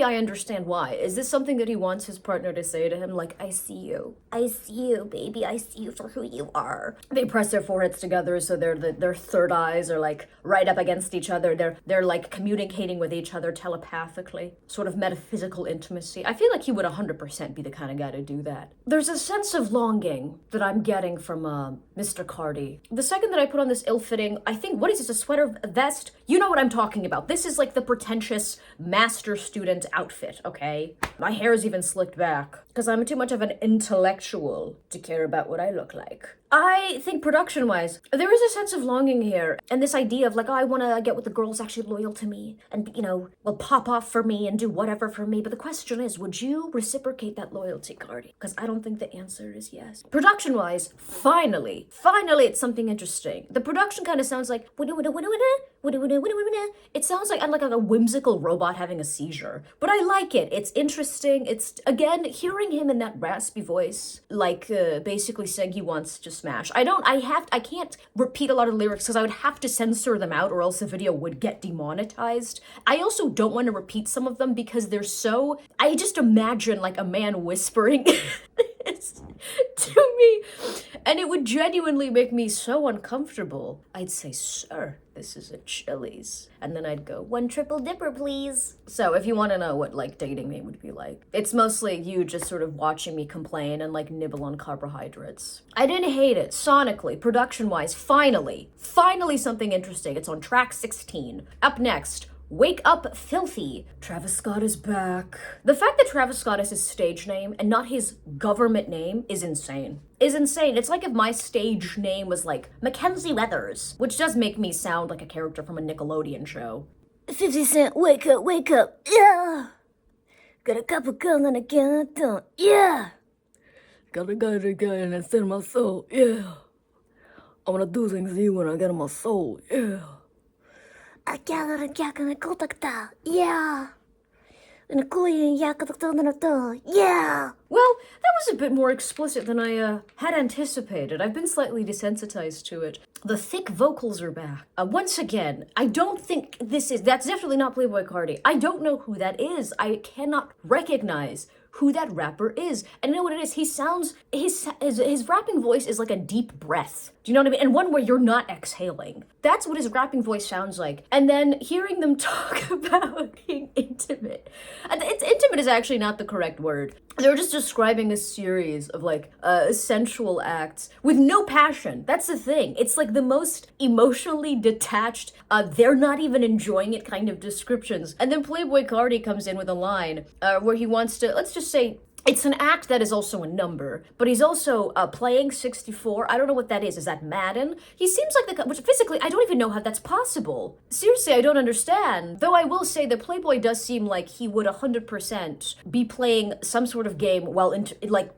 I understand why. Is this something that he wants his partner to say to him? Like, I see you, baby, I see you for who you are. They press their foreheads together so their third eyes are right up against each other. They're communicating with each other telepathically. Sort of metaphysical intimacy. I feel like he would 100% be the kind of guy to do that. There's a sense of longing that I'm getting from Mr. Carti. The second that I put on this ill-fitting, I think, what is this, a sweater, a vest? You know what I'm talking about. This is the pretentious master student outfit, okay? My hair is even slicked back because I'm too much of an intellectual to care about what I look like. I think production-wise, there is a sense of longing here, and this idea of I want to get with the girls actually loyal to me, and will pop off for me and do whatever for me. But the question is, would you reciprocate that loyalty, Carti? Because I don't think the answer is yes. Production-wise, finally, it's something interesting. The production kind of sounds like it sounds like I'm like a whimsical robot having a seizure, but I like it. It's interesting. It's again hearing him in that raspy voice, basically saying he wants to smash. I can't repeat a lot of lyrics because I would have to censor them out or else the video would get demonetized. I also don't want to repeat some of them because they're so, I just imagine a man whispering to me, and it would genuinely make me so uncomfortable. I'd say, sir, this is a Chili's. And then I'd go, 1 triple dipper, please. So if you want to know what dating me would be like, it's mostly you just sort of watching me complain and nibble on carbohydrates. I didn't hate it. Sonically, production-wise, finally something interesting. It's on track 16. Up next, Wake Up Filthy. Travis Scott is back. The fact that Travis Scott is his stage name and not his government name is insane. It's like if my stage name was Mackenzie Weathers, which does make me sound like a character from a Nickelodeon show. 50 Cent, wake up, yeah. Got a couple guns and I can't done, yeah. Got a guy and I said my soul, yeah. I wanna do things to you when I get in my soul, yeah. I got a contact, yeah. And a queen, yeah. Well, that was a bit more explicit than I had anticipated. I've been slightly desensitized to it. The thick vocals are back. Once again, I don't think that's definitely not Playboi Carti. I don't know who that is. I cannot recognize who that rapper is. And you know what it is? He sounds, his rapping voice is like a deep breath. Do you know what I mean? And one where you're not exhaling. That's what his rapping voice sounds like. And then hearing them talk about being intimate. Intimate is actually not the correct word. They're just describing a series of sensual acts with no passion. That's the thing. It's the most emotionally detached, they're not even enjoying it kind of descriptions. And then Playboi Carti comes in with a line where he wants to, let's just say, it's an act that is also a number, but he's also playing 64. I don't know what that is. Is that Madden? He seems like which physically, I don't even know how that's possible. Seriously, I don't understand. Though I will say that Playboi does seem like he would 100% be playing some sort of game while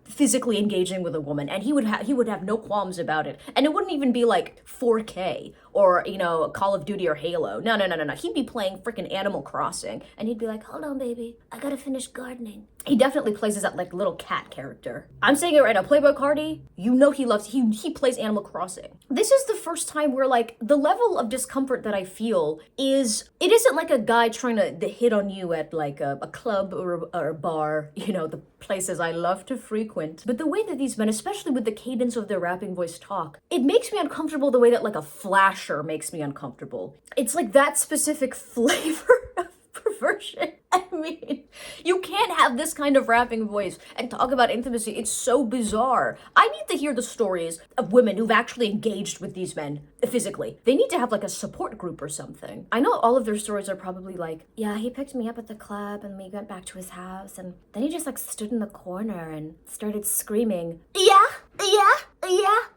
physically engaging with a woman, and he would have no qualms about it. And it wouldn't even be 4K or, Call of Duty or Halo. No. He'd be playing freaking Animal Crossing, and he'd be like, hold on, baby, I gotta finish gardening. He definitely plays as that little cat character. I'm saying it right now, Playboi Carti, he plays Animal Crossing. This is the first time where the level of discomfort that I feel it isn't like a guy trying to hit on you at a club or a bar, the places I love to frequent. But the way that these men, especially with the cadence of their rapping voice talk, it makes me uncomfortable the way that a flash pressure makes me uncomfortable. It's like that specific flavor of perversion. I mean, you can't have this kind of rapping voice and talk about intimacy. It's so bizarre. I need to hear the stories of women who've actually engaged with these men physically. They need to have like a support group or something. I know all of their stories are probably like, yeah, he picked me up at the club and we went back to his house and then he just like stood in the corner and started screaming, yeah.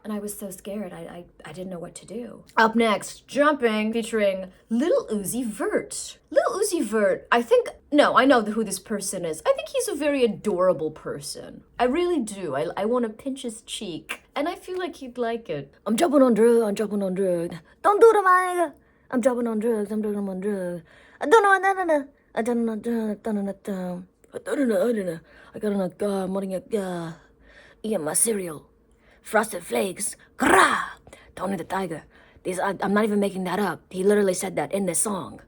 And I was so scared, I didn't know what to do. Up next, Jumping, featuring Lil Uzi Vert. Lil Uzi Vert, I know who this person is. I think he's a very adorable person. I really do. I want to pinch his cheek. And I feel like he'd like it. I'm jumping on drugs, I'm jumping on drugs. Don't do it, my nigga. I'm jumping on drugs, I'm jumping on drugs. I don't know, I don't know, I got on a car, morning a car. Eating my cereal. Frosted Flakes. Grah! Tony the Tiger. I'm not even making that up. He literally said that in this song.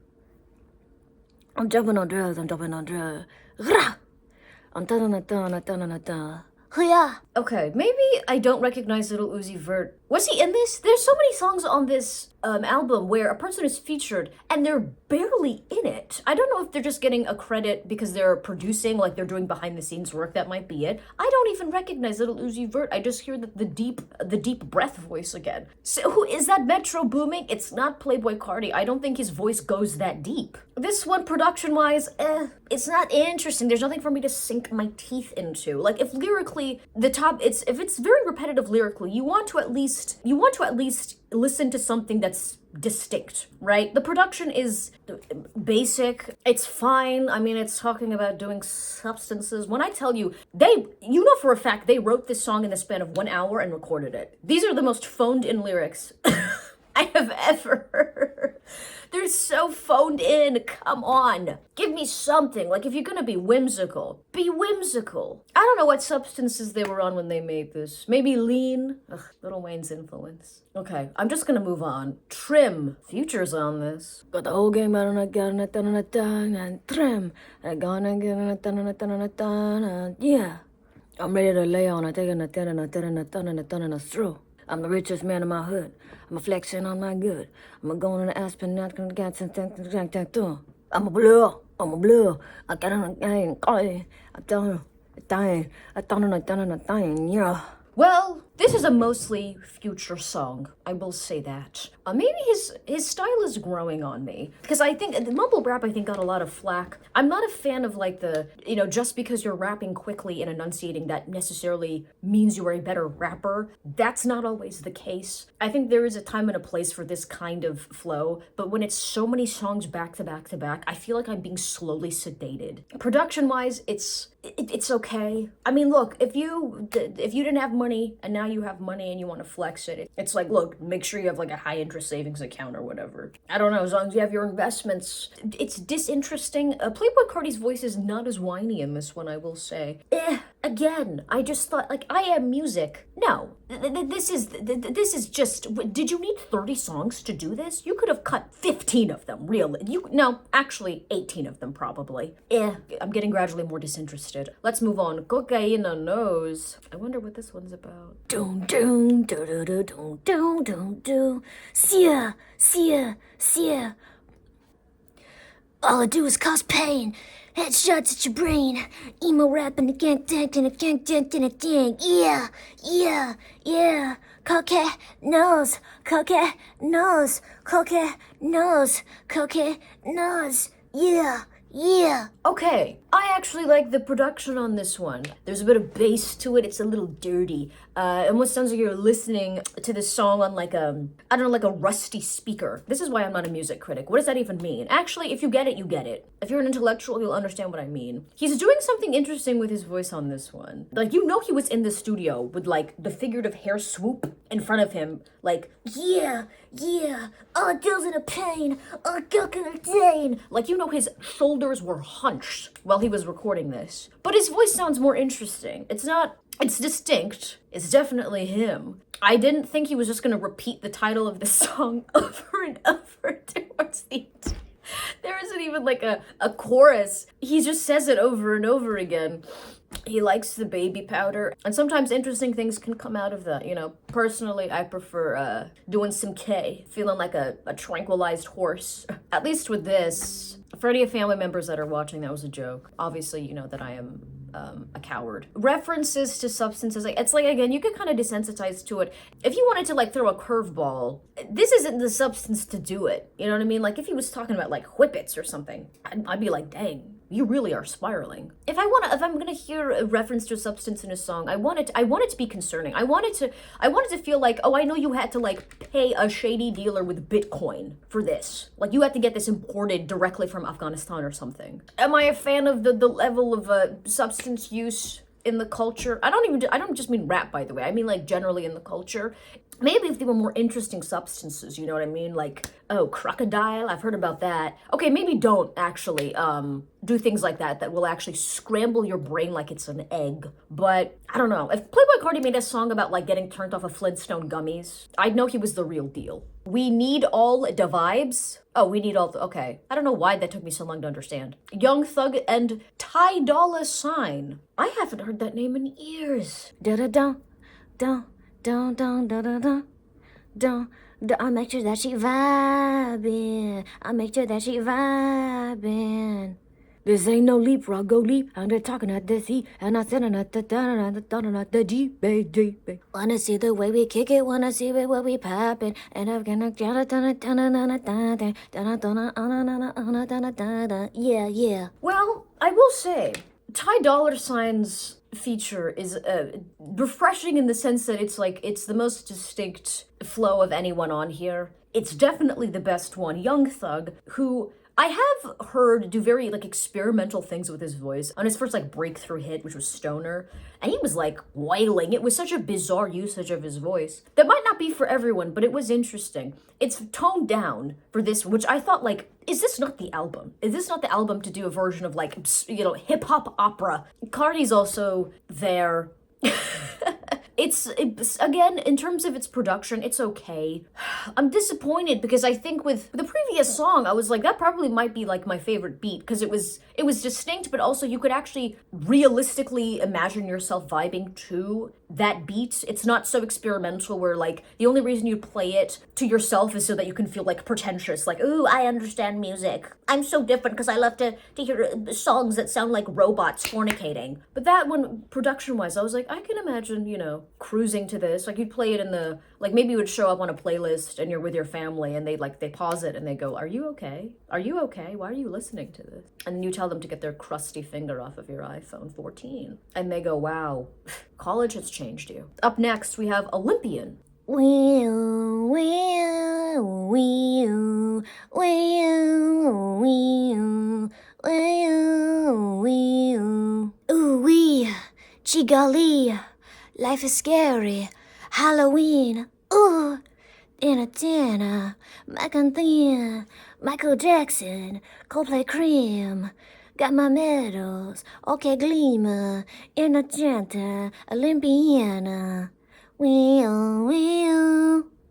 I'm jumping on drugs, I'm jumping on drugs. Grah! I'm yeah. Okay, maybe I don't recognize Little Uzi Vert. Was he in this? There's so many songs on this album where a person is featured and they're barely in it. I don't know if they're just getting a credit because they're producing, like they're doing behind the scenes work. That might be it. I don't even recognize Little Uzi Vert. I just hear the deep breath voice again. So who is that? Metro Booming? It's not Playboi Carti. I don't think his voice goes that deep. This one, production-wise, it's not interesting. There's nothing for me to sink my teeth into. Like if lyrically, if it's very repetitive lyrically, you want to at least listen to something that's distinct, right? The production is basic. It's fine. I mean, it's talking about doing substances. When I tell you, you know for a fact they wrote this song in the span of 1 hour and recorded it. These are the most phoned in lyrics I have ever heard. They're so phoned in. Come on. Give me something. Like, if you're gonna be whimsical, be whimsical. I don't know what substances they were on when they made this. Maybe lean? Ugh, Lil Wayne's influence. Okay, I'm just gonna move on. Trim. Future's on this. Got the whole game out on a gun and trim. And gonna get on a yeah. I'm ready to lay on a taking a straw. I'm the richest man in my hood. I'm a flexing on my good. I'm a going on an aspen, not gonna get I'm a blur. I got on a gang. I'm dying, yeah. Well, this is a mostly Future song. I will say that. Maybe his style is growing on me. Because I think, the mumble rap I think got a lot of flack. I'm not a fan of like just because you're rapping quickly and enunciating that necessarily means you are a better rapper. That's not always the case. I think there is a time and a place for this kind of flow, but when it's so many songs back to back to back, I feel like I'm being slowly sedated. Production-wise, it's okay. I mean, look, if you didn't have money and now you have money and you want to flex it, it's like, look, make sure you have like a high interest savings account or whatever. I don't know, as long as you have your investments. It's disinteresting. Playboi Carti's voice is not as whiny in this one, I will say. Again, I just thought, like, I Am Music. No, this is just, did you need 30 songs to do this? You could have cut 15 of them, really. No, actually 18 of them probably. I'm getting gradually more disinterested. Let's move on. Cocaina Nose. I wonder what this one's about. Doom doom do do do doom doom doom do. See ya. All I do is cause pain. Headshots at your brain. Emo rapping again. Yeah. Cocaine nose. Yeah. Okay, I actually like the production on this one. There's a bit of bass to it. It's a little dirty. It almost sounds like you're listening to this song on like a rusty speaker. This is why I'm not a music critic. What does that even mean? Actually, if you get it, you get it. If you're an intellectual, you'll understand what I mean. He's doing something interesting with his voice on this one. Like, you know he was in the studio with like the figurative hair swoop in front of him. Like, yeah. All girls in a pain. All girls in a pain. Like, you know his shoulders were hunched while he was recording this. But his voice sounds more interesting. It's distinct. It's definitely him. I didn't think he was just gonna repeat the title of the song over and over towards the end. There isn't even like a chorus. He just says it over and over again. He likes the baby powder, and sometimes interesting things can come out of that, you know. Personally, I prefer doing some K, feeling like a tranquilized horse. At least with this. For any family members that are watching, that was a joke. Obviously, you know that I am a coward. References to substances, like, it's like, again, you could kind of desensitize to it. If you wanted to like throw a curveball, this isn't the substance to do it. You know what I mean? Like if he was talking about like whippets or something, I'd be like, dang, you really are spiraling. If I'm gonna hear a reference to a substance in a song, I want it to be concerning. I want it to feel like, oh, I know you had to like pay a shady dealer with Bitcoin for this. Like you had to get this imported directly from Afghanistan or something. Am I a fan of the level of substance use in the culture? I don't just mean rap, by the way. I mean like generally in the culture. Maybe if they were more interesting substances, you know what I mean? Like, oh, crocodile, I've heard about that. Okay, maybe don't actually do things like that will actually scramble your brain like it's an egg. But I don't know. If Playboi Carti made a song about like getting turned off of Flintstone gummies, I'd know he was the real deal. We need all the vibes. Oh, we need all the, okay. I don't know why that took me so long to understand. Young Thug and Ty Dolla $ign. I haven't heard that name in years. Da-da-da, da. Don't, da-da-da, don't. I'll make sure that she vibing. I'll make sure that she vibing. This ain't no leapfrog, go leap. I'm just talking at the sea, and I'm sitting at the deep, deep. Wanna see the way we kick it, wanna see the way we poppin', and I'm gonna yeah. Well, I will say, Ty Dolla $ign's feature is refreshing in the sense that it's the most distinct flow of anyone on here. It's definitely the best one. Young Thug, who I have heard do very like experimental things with his voice on his first like breakthrough hit, which was Stoner, and he was like wailing. It was such a bizarre usage of his voice that might not be for everyone, but it was interesting. It's toned down for this, which I thought like, is this not the album? Is this not the album to do a version of like, you know, hip hop opera? Carti's also there. It's again, in terms of its production, it's okay. I'm disappointed because I think with the previous song, I was like, that probably might be like my favorite beat because it was distinct, but also you could actually realistically imagine yourself vibing to that beat. It's not so experimental where like the only reason you play it to yourself is so that you can feel like pretentious, like, ooh, I understand music. I'm so different because I love to hear songs that sound like robots fornicating. But that one, production-wise, I was like, I can imagine, you know, cruising to this. Like you'd play it in the, like maybe it would show up on a playlist and you're with your family and they pause it and they go, are you okay? Are you okay? Why are you listening to this? And then you tell them to get their crusty finger off of your iPhone 14. And they go, wow, college has changed you. Up next, we have Olympian. Ooh wee, gee golly, life is scary. Halloween, ooh, dinner, Macanthina, Michael Jackson, Coldplay Cream. Got my medals, okay, gleamer, Innocenta, Olympiana.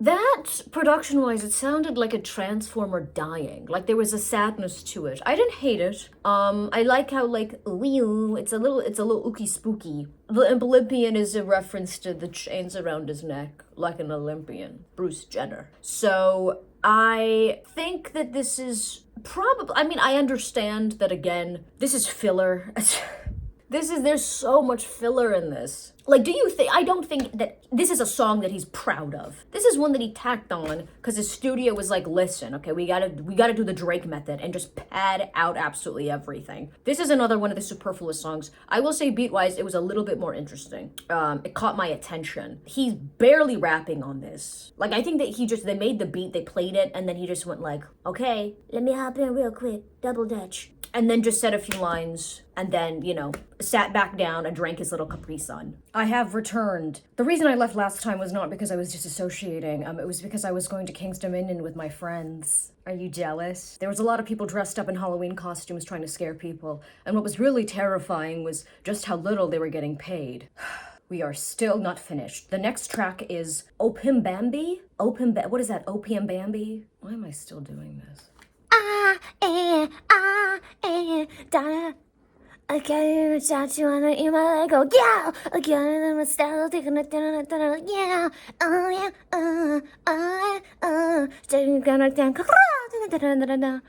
That, production-wise, it sounded like a transformer dying. Like there was a sadness to it. I didn't hate it. I like how like it's a little ooky spooky. The Olympian is a reference to the chains around his neck, like an Olympian, Bruce Jenner. So I think that this is probably, I mean, I understand that again, this is filler. There's so much filler in this. Like, I don't think that this is a song that he's proud of. This is one that he tacked on because his studio was like, listen, okay, we gotta do the Drake method and just pad out absolutely everything. This is another one of the superfluous songs. I will say beat-wise, it was a little bit more interesting. It caught my attention. He's barely rapping on this. Like, I think that they made the beat, they played it, and then he just went like, okay, let me hop in real quick, double dutch. And then just said a few lines, and then, you know, sat back down and drank his little Capri Sun. I have returned. The reason I left last time was not because I was disassociating. It was because I was going to King's Dominion with my friends. Are you jealous? There was a lot of people dressed up in Halloween costumes trying to scare people. And what was really terrifying was just how little they were getting paid. We are still not finished. The next track is Opium Bambi? What is that? Opium Bambi? Why am I still doing this? da. I can't even shout you on the email. I go, yeah, I got it in my style, taking it down, yeah, oh yeah, taking it down.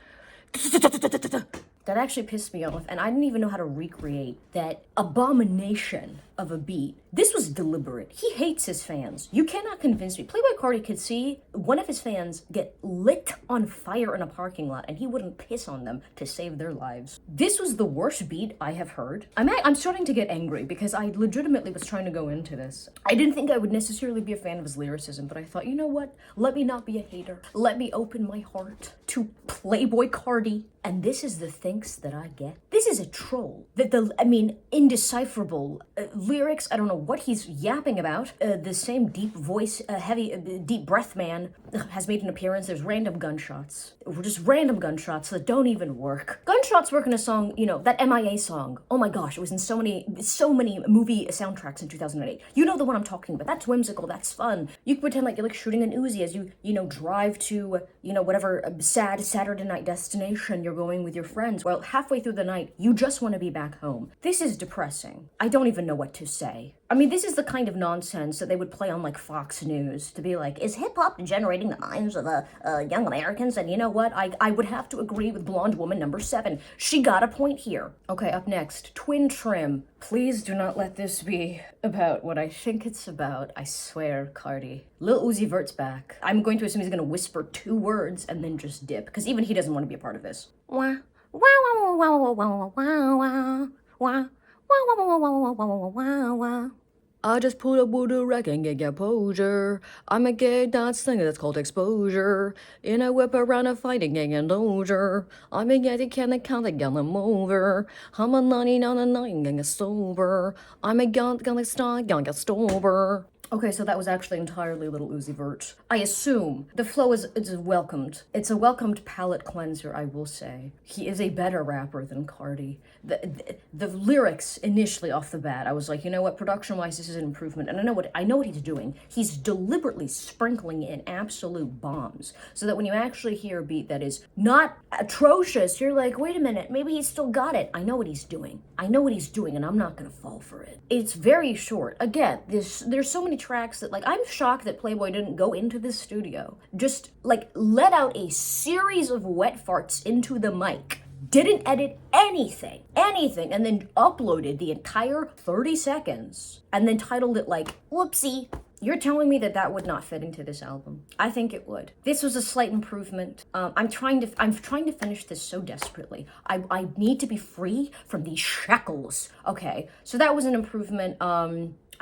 That actually pissed me off, and I didn't even know how to recreate that abomination of a beat. This was deliberate. He hates his fans. You cannot convince me. Playboi Carti could see one of his fans get lit on fire in a parking lot, and he wouldn't piss on them to save their lives. This was the worst beat I have heard. I'm starting to get angry because I legitimately was trying to go into this. I didn't think I would necessarily be a fan of his lyricism, but I thought, you know what? Let me not be a hater. Let me open my heart to Playboi Carti. And this is the thanks that I get. This is a troll. Indecipherable lyrics. I don't know what he's yapping about. The same deep voice, deep breath man has made an appearance. There's random gunshots. Just random gunshots that don't even work. Gunshots work in a song, you know, that MIA song. Oh my gosh, it was in so many movie soundtracks in 2008. You know the one I'm talking about. That's whimsical. That's fun. You can pretend like you're like shooting an Uzi as you drive to, whatever sad Saturday night destination you're going with your friends. Well, halfway through the night, you just want to be back home. This is depressing. I don't even know what to say. I mean, this is the kind of nonsense that they would play on like Fox News to be like, is hip hop degenerating the minds of young Americans? And you know what? I would have to agree with blonde woman number 7. She got a point here. Okay, up next, Twin Trim. Please do not let this be about what I think it's about. I swear, Carti. Lil Uzi Vert's back. I'm going to assume he's going to whisper 2 words and then just dip, because even he doesn't want to be a part of this. Wah, wah, wah, wah, wah, wah, wah, wah, wah, wah. I just put up with a rack and get posure. I'm a gay dance thing that's called exposure. In a whip around a fighting gang and loser. I'm a yeti can count the gun I'm over. I'm a 99 and 9 gang sober. I'm a gun star gang sober. Okay, so that was actually entirely Lil Uzi Vert. I assume the flow is welcomed. It's a welcomed palate cleanser, I will say. He is a better rapper than Carti. The lyrics initially off the bat, I was like, you know what, production-wise, this is an improvement. And I know what he's doing. He's deliberately sprinkling in absolute bombs so that when you actually hear a beat that is not atrocious, you're like, wait a minute, maybe he's still got it. I know what he's doing. I know what he's doing, and I'm not gonna fall for it. It's very short. Again, there's so many tracks that, like, I'm shocked that Playboi didn't go into the studio, just like let out a series of wet farts into the mic, didn't edit anything, and then uploaded the entire 30 seconds and then titled it like, whoopsie. You're telling me that would not fit into this album? I think it would. This was a slight improvement. I'm trying to finish this so desperately. I need to be free from these shackles. Okay, so that was an improvement.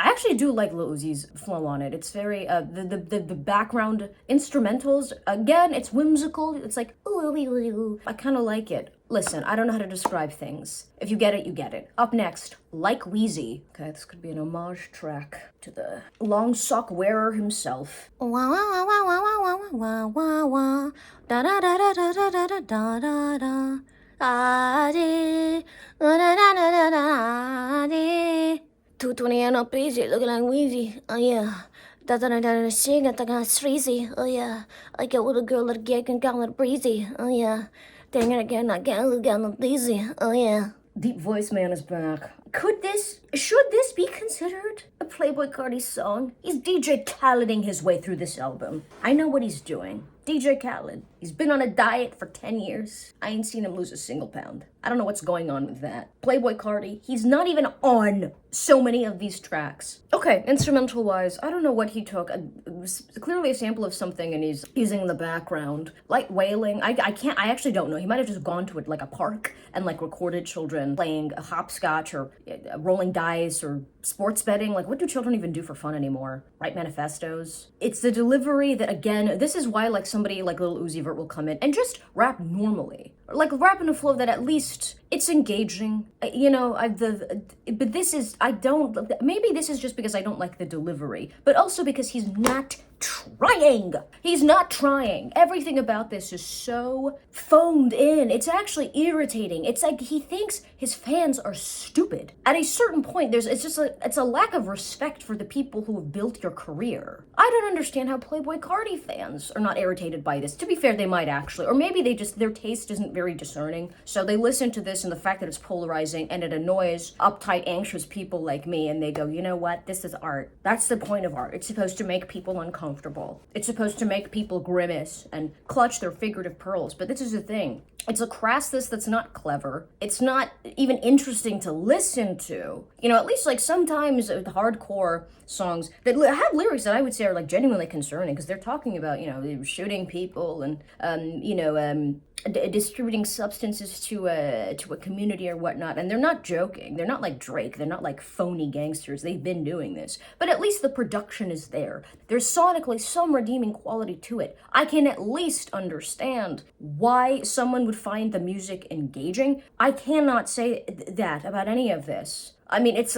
I actually do like Lil Uzi's flow on it. It's very, the background instrumentals, again, it's whimsical. It's like, ooh, ooh, ooh, ooh. I kind of like it. Listen, I don't know how to describe things. If you get it, you get it. Up next, Like WEEZY. Okay, this could be an homage track to the long sock wearer himself. Wah, wah, wah, wah, wah, wah, wah, wah, wah. Da da da da da da da da da da. Ah, dee. Da da da da da da. 220 and up easy, looking like WEEZY. Oh yeah. Da da da da da. She got the guy streezy. Oh yeah. I get with a girl that get and got breezy. Oh yeah. Dang it again, I got lazy. Oh yeah. Deep Voice Man is back. Should this be considered a Playboi Carti song? He's DJ Khaleding his way through this album. I know what he's doing. DJ Khaled. He's been on a diet for 10 years. I ain't seen him lose a single pound. I don't know what's going on with that. Playboi Carti, he's not even on so many of these tracks. Okay, instrumental-wise, I don't know what he took. It was clearly a sample of something and he's using the background. Like wailing, I actually don't know. He might have just gone to like a park and like recorded children playing a hopscotch or rolling dice or sports betting. Like, what do children even do for fun anymore? Write manifestos? It's the delivery that, again, this is why like somebody like Lil Uzi Vert will come in and just rap normally. Like rap in a flow that at least it's engaging, you know. But this is, maybe this is just because I don't like the delivery, but also because he's not trying. He's not trying. Everything about this is so phoned in. It's actually irritating. It's like he thinks his fans are stupid. At a certain point, it's a lack of respect for the people who have built your career. I don't understand how Playboi Carti fans are not irritated by this. To be fair, they might actually, or maybe their taste isn't very discerning, so they listen to this and the fact that it's polarizing and it annoys uptight, anxious people like me, and they go, you know what, this is art. That's the point of art. It's supposed to make people uncomfortable. It's supposed to make people grimace and clutch their figurative pearls, but this is the thing. It's a crassness that's not clever. It's not even interesting to listen to. You know, at least like sometimes with hardcore songs that have lyrics that I would say are like genuinely concerning, because they're talking about, you know, shooting people and, distributing substances to a community or whatnot, and they're not joking. They're not like Drake. They're not like phony gangsters. They've been doing this, but at least the production is there. There's sonically some redeeming quality to it. I can at least understand why someone would find the music engaging. I cannot say that about any of this. I mean, the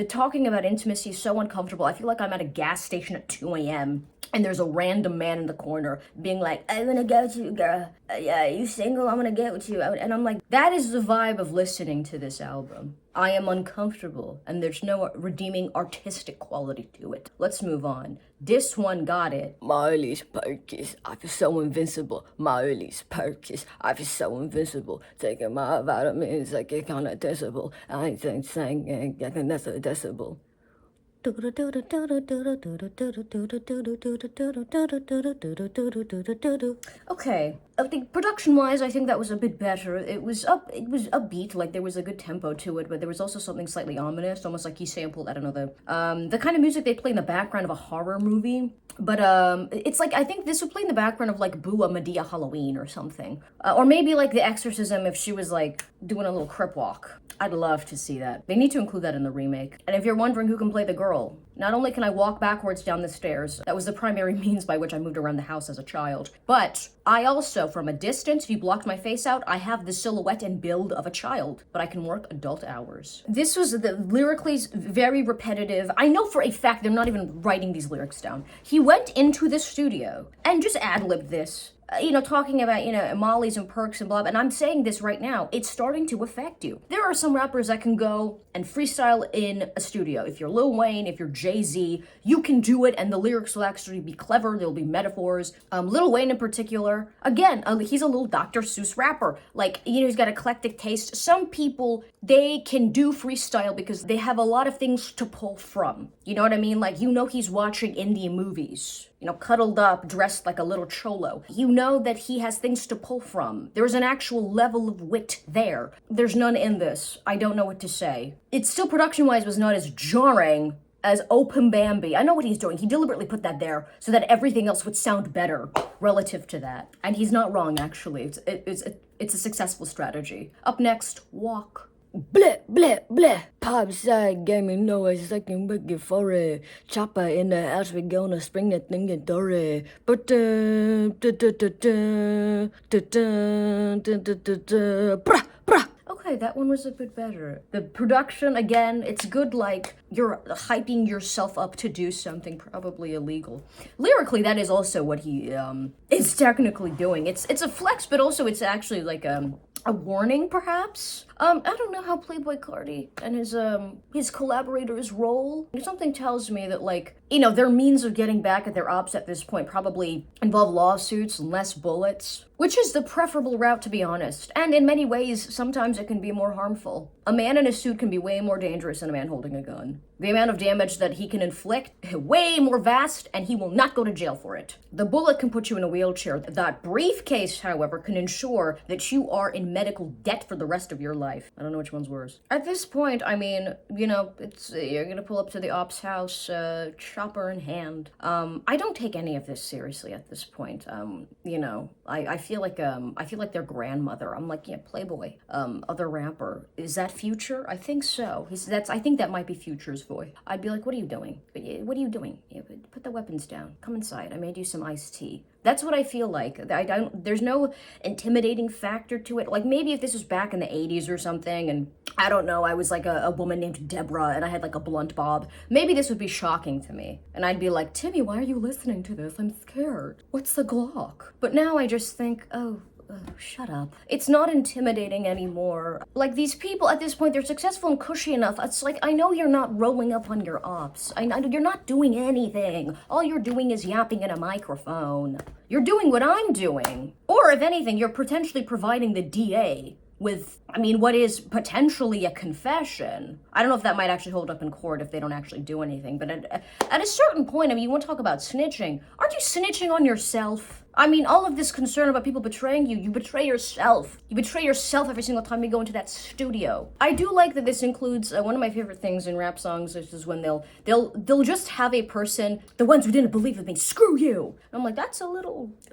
talking about intimacy is so uncomfortable. I feel like I'm at a gas station at 2 a.m. and there's a random man in the corner being like, I'm gonna go with you, girl. Yeah, you single? I'm gonna get with you. And I'm like, that is the vibe of listening to this album. I am uncomfortable, and there's no redeeming artistic quality to it. Let's move on. This one got it. My early's purchase, I feel so invincible. My early's purchase, I feel so invincible. Taking my vitamins like a kind of decibel. I ain't saying that's a decibel. Okay, I think production-wise, I think that was a bit better. It was upbeat, like there was a good tempo to it, but there was also something slightly ominous, almost like he sampled, I don't know, the kind of music they play in the background of a horror movie. But it's like, I think this would play in the background of like Boo, a Medea Halloween or something. Or maybe like The Exorcism if she was like doing a little crip walk. I'd love to see that. They need to include that in the remake. And if you're wondering who can play the girl, not only can I walk backwards down the stairs, that was the primary means by which I moved around the house as a child, but I also, from a distance, if you blocked my face out, I have the silhouette and build of a child, but I can work adult hours. This was lyrically very repetitive. I know for a fact they're not even writing these lyrics down. He went into the studio and just ad-libbed this. Talking about, mollies and perks and blah, and I'm saying this right now, it's starting to affect you. There are some rappers that can go and freestyle in a studio. If you're Lil Wayne, if you're Jay-Z, you can do it, and the lyrics will actually be clever, there'll be metaphors. Lil Wayne in particular, again, he's a little Dr. Seuss rapper. Like, he's got eclectic taste. Some people, they can do freestyle because they have a lot of things to pull from. You know what I mean? Like, he's watching indie movies. Cuddled up, dressed like a little cholo. You know that he has things to pull from. There's an actual level of wit there. There's none in this. I don't know what to say. It still, production-wise, was not as jarring as Open Bambi. I know what he's doing. He deliberately put that there so that everything else would sound better relative to that. And he's not wrong, actually. It's a successful strategy. Up next, Walk. Bleh, bleh, bleh. Pop side gaming noise, second wicked for it. Chopper in the house, we gonna spring that thing in Dory. But brah, brah. Okay, that one was a bit better. The production, again, it's good, like, you're hyping yourself up to do something probably illegal. Lyrically, that is also what he is technically doing. It's a flex, but also it's actually like a warning, perhaps? I don't know how Playboi Carti and his collaborators roll. Something tells me that, like, their means of getting back at their ops at this point probably involve lawsuits and less bullets, which is the preferable route, to be honest. And in many ways, sometimes it can be more harmful. A man in a suit can be way more dangerous than a man holding a gun. The amount of damage that he can inflict, way more vast, and he will not go to jail for it. The bullet can put you in a wheelchair. That briefcase, however, can ensure that you are in medical debt for the rest of your life. I don't know which one's worse. At this point, I mean, you're gonna pull up to the ops house, chopper in hand. I don't take any of this seriously at this point. I feel like their grandmother. I'm like, yeah, Playboy, other rapper. Is that Future? I think so. I think that might be Future's voice. I'd be like, what are you doing? What are you doing? Put the weapons down. Come inside. I made you some iced tea. That's what I feel like. There's no intimidating factor to it. Like, maybe if this was back in the 80s or something and I don't know, I was like a woman named Deborah and I had like a blunt bob, maybe this would be shocking to me. And I'd be like, Timmy, why are you listening to this? I'm scared. What's the Glock? But now I just think, oh, shut up. It's not intimidating anymore. Like, these people at this point, they're successful and cushy enough. It's like, I know you're not rolling up on your ops. I know you're not doing anything. All you're doing is yapping in a microphone. You're doing what I'm doing. Or if anything, you're potentially providing the DA with, I mean, what is potentially a confession. I don't know if that might actually hold up in court if they don't actually do anything, but at a certain point, I mean, you want to talk about snitching. Aren't you snitching on yourself? I mean, all of this concern about people betraying you, you betray yourself. You betray yourself every single time you go into that studio. I do like that this includes, one of my favorite things in rap songs is when they'll just have a person, the ones who didn't believe in me, screw you. And I'm like, it's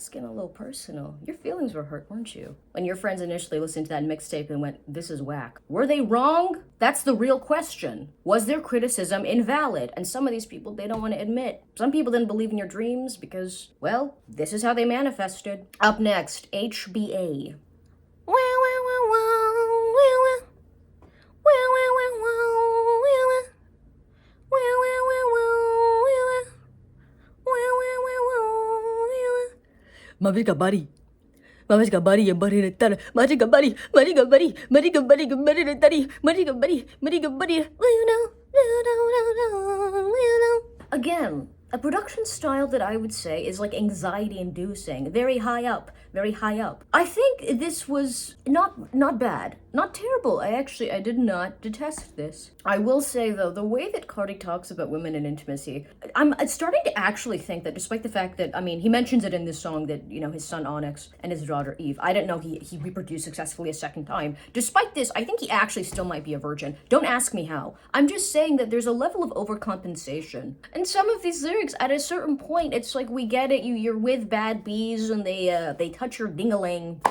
getting a little personal. Your feelings were hurt, weren't you? When your friends initially listened to that mixtape and went, this is whack. Were they wrong? That's the real question. Was their criticism invalid? And some of these people, they don't want to admit. Some people didn't believe in your dreams because, well, this is how they manifested. Up next, HBA. Mama's got body. Mama's got body and body and tada. Mama's got body. Money got body. Money got body. Money got body. Money got body. Money got body. Again, a production style that I would say is like anxiety-inducing, very high up, very high up. I think this was not bad, not terrible. I did not detest this. I will say though, the way that Carti talks about women and intimacy, I'm starting to actually think that despite the fact that, I mean, he mentions it in this song that, you know, his son Onyx and his daughter Eve, I didn't know he reproduced successfully a second time. Despite this, I think he actually still might be a virgin. Don't ask me how. I'm just saying that there's a level of overcompensation. And some of these lyrics, at a certain point, it's like, we get it, you're with bad bees and they touch your ding-a-ling.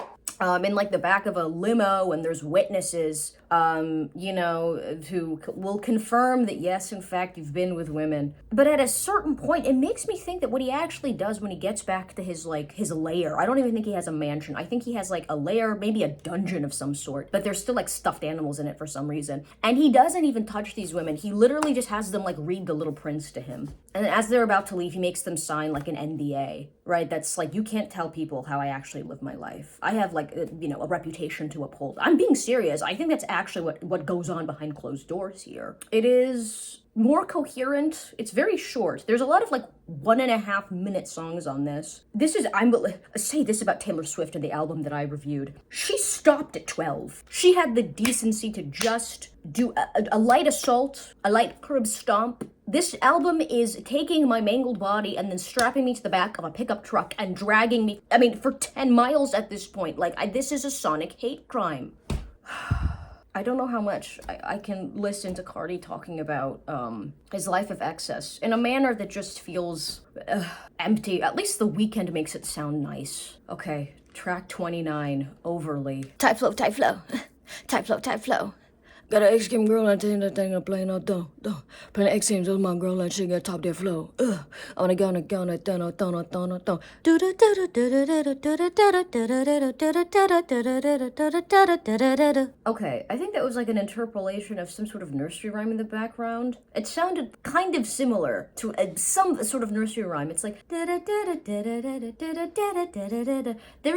In like the back of a limo and there's witnesses, you know, who will confirm that yes, in fact, you've been with women. But at a certain point, it makes me think that what he actually does when he gets back to his lair, I don't even think he has a mansion. I think he has like a lair, maybe a dungeon of some sort, but there's still like stuffed animals in it for some reason. And he doesn't even touch these women. He literally just has them like read The Little Prince to him. And as they're about to leave, he makes them sign like an NDA, right? That's like, you can't tell people how I actually live my life. I have like, you know, a reputation to uphold. I'm being serious. I think that's actually what goes on behind closed doors here. It is more coherent. It's very short. There's a lot of like 1.5 minute songs on this. I'm gonna say this about Taylor Swift and the album that I reviewed. She stopped at 12. She had the decency to just do a light assault, a light curb stomp. This album is taking my mangled body and then strapping me to the back of a pickup truck and dragging me, I mean, for 10 miles at this point. Like, this is a sonic hate crime. I don't know how much I can listen to Carti talking about his life of excess in a manner that just feels empty. At least The Weeknd makes it sound nice. Okay, track 29, Overly. Type flow, type flow. Type flow, type flow. Got an X-Game girl and taking that thing and playing out don't. Playing X-Games with my girl and she got top their flow. I wanna go on a do Okay, I think that was like an interpolation of some sort of nursery rhyme in the background. It sounded kind of similar to some sort of nursery rhyme. It's like there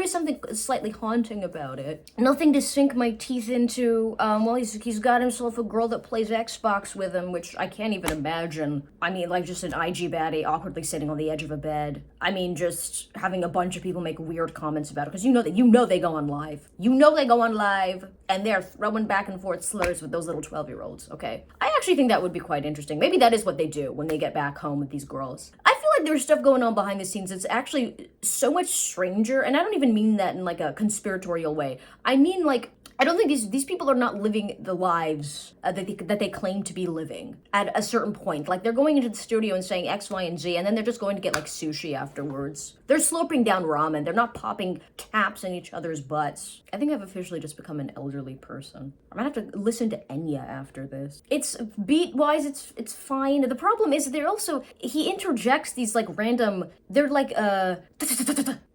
is something slightly haunting about it. Nothing to sink my teeth into. Well, he's got himself a girl that plays Xbox with him, which I can't even imagine. I mean, like just an IG baddie awkwardly sitting on the edge of a bed. I mean, just having a bunch of people make weird comments about it, because you know they go on live. You know they go on live, and they're throwing back and forth slurs with those little 12-year-olds, okay? I actually think that would be quite interesting. Maybe that is what they do when they get back home with these girls. I feel like there's stuff going on behind the scenes that's actually so much stranger, and I don't even mean that in like a conspiratorial way. I mean like, I don't think these people are not living the lives that they claim to be living at a certain point. Like, they're going into the studio and saying X, Y, and Z, and then they're just going to get like sushi afterwards. They're slurping down ramen. They're not popping caps in each other's butts. I think I've officially just become an elderly person. I'm gonna have to listen to Enya after this. It's beat-wise, it's fine. The problem is that he interjects these like random, they're like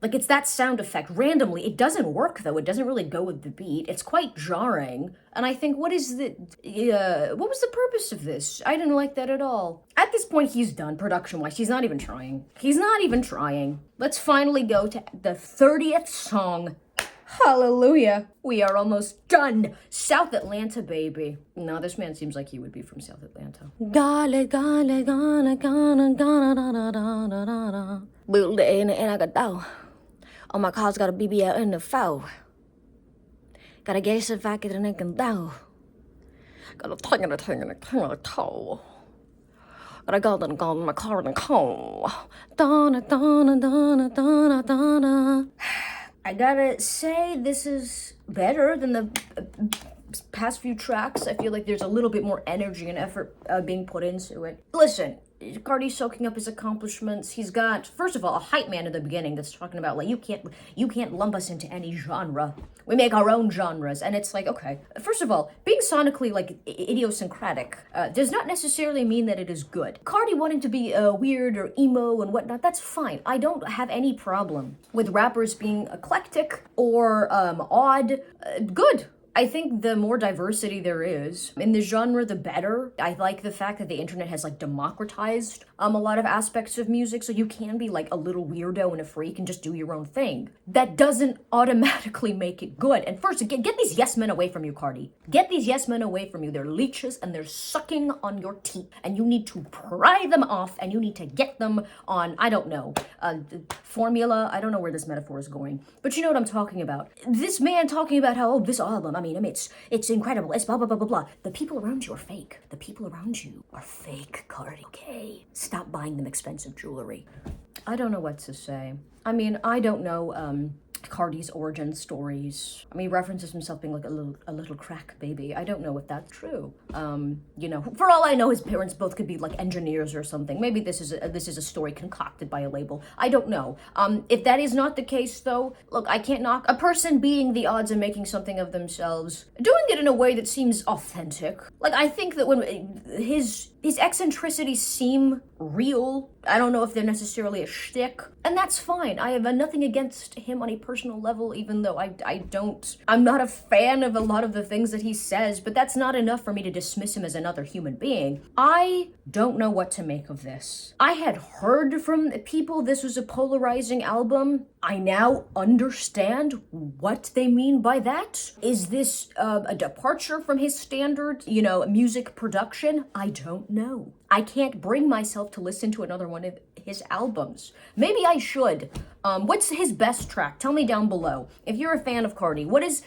like it's that sound effect randomly. It doesn't work though. It doesn't really go with the beat. It's quite jarring. And I think, what was the purpose of this? I didn't like that at all. At this point, he's done production-wise. He's not even trying. He's not even trying. Let's finally go to the 30th song. Hallelujah. We are almost done. South Atlanta, baby. No, this man seems like he would be from South Atlanta. Build it in and I got dough. Oh, my car's got a BBL in the foe. Gotta guess if I get a nigga dough. Gotta take it, toe. Gotta go in my car and coal. I gotta say, this is better than the past few tracks. I feel like there's a little bit more energy and effort being put into it. Listen, Carti's soaking up his accomplishments. He's got, first of all, a hype man in the beginning that's talking about, like, you can't lump us into any genre. We make our own genres. And it's like, okay, first of all, being sonically, like, idiosyncratic does not necessarily mean that it is good. Carti wanting to be weird or emo and whatnot, that's fine. I don't have any problem with rappers being eclectic or odd. Good. I think the more diversity there is in the genre, the better. I like the fact that the internet has like democratized a lot of aspects of music, so you can be like a little weirdo and a freak and just do your own thing. That doesn't automatically make it good. And first, get these yes men away from you, Carti. Get these yes men away from you. They're leeches and they're sucking on your teeth, and you need to pry them off, and you need to get them on, I don't know, formula. I don't know where this metaphor is going, but you know what I'm talking about. This man talking about how, oh, this album, I mean, it's incredible. It's blah, blah, blah, blah, blah. The people around you are fake. The people around you are fake, Carti, okay? Stop buying them expensive jewelry. I don't know what to say. I mean, I don't know, Carti's origin stories. I mean, he references himself being like a little crack baby. I don't know if that's true. You know, for all I know, his parents both could be like engineers or something. Maybe this is a story concocted by a label. I don't know. If that is not the case, though, look, I can't knock a person beating the odds and making something of themselves, doing it in a way that seems authentic. Like, I think that when his eccentricities seem real, I don't know if they're necessarily a shtick, and that's fine. I have nothing against him on a personal level, even though I'm not a fan of a lot of the things that he says, but that's not enough for me to dismiss him as another human being. I don't know what to make of this. I had heard from people this was a polarizing album. I now understand what they mean by that. Is this a departure from his standard, you know, music production? I don't know. I can't bring myself to listen to another one of his albums. Maybe I should. What's his best track? Tell me down below. If you're a fan of Carti, what is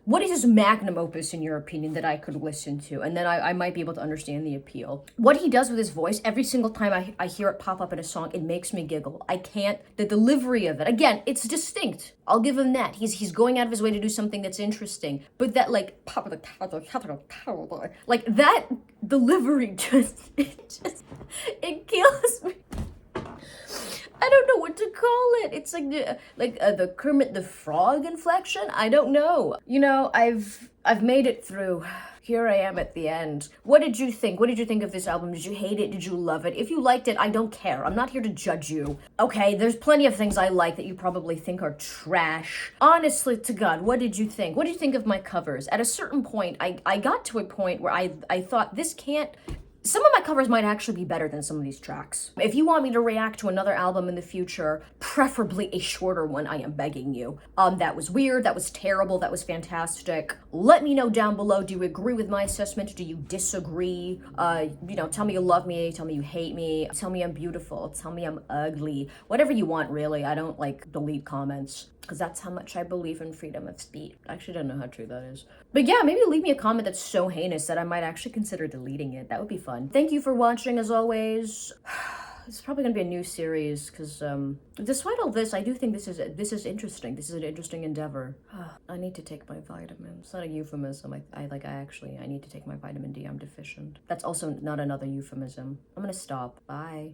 his magnum opus in your opinion that I could listen to? And then I might be able to understand the appeal. What he does with his voice, every single time I hear it pop up in a song, it makes me giggle. I can't, the delivery of it, again, it's distinct. I'll give him that. He's going out of his way to do something that's interesting. But that like that delivery it kills me. I don't know what to call it. It's like the Kermit the Frog inflection. I don't know. You know, I've made it through. Here I am at the end. What did you think? What did you think of this album? Did you hate it? Did you love it? If you liked it, I don't care. I'm not here to judge you. Okay, there's plenty of things I like that you probably think are trash. Honestly to God, what did you think? What did you think of my covers? At a certain point, I got to a point where I thought this can't... Some of my covers might actually be better than some of these tracks. If you want me to react to another album in the future, preferably a shorter one, I am begging you. That was weird, that was terrible, that was fantastic. Let me know down below, do you agree with my assessment? Do you disagree? You know, tell me you love me, tell me you hate me, tell me I'm beautiful, tell me I'm ugly. Whatever you want, really. I don't, like, delete comments, because that's how much I believe in freedom of speech. I actually don't know how true that is. But yeah, maybe leave me a comment that's so heinous that I might actually consider deleting it. That would be fun. Thank you for watching, as always. It's probably gonna be a new series, because despite all this, I do think this is interesting. This is an interesting endeavor. I need to take my vitamins. It's not a euphemism. I need to take my vitamin D. I'm deficient. That's also not another euphemism. I'm gonna stop. Bye.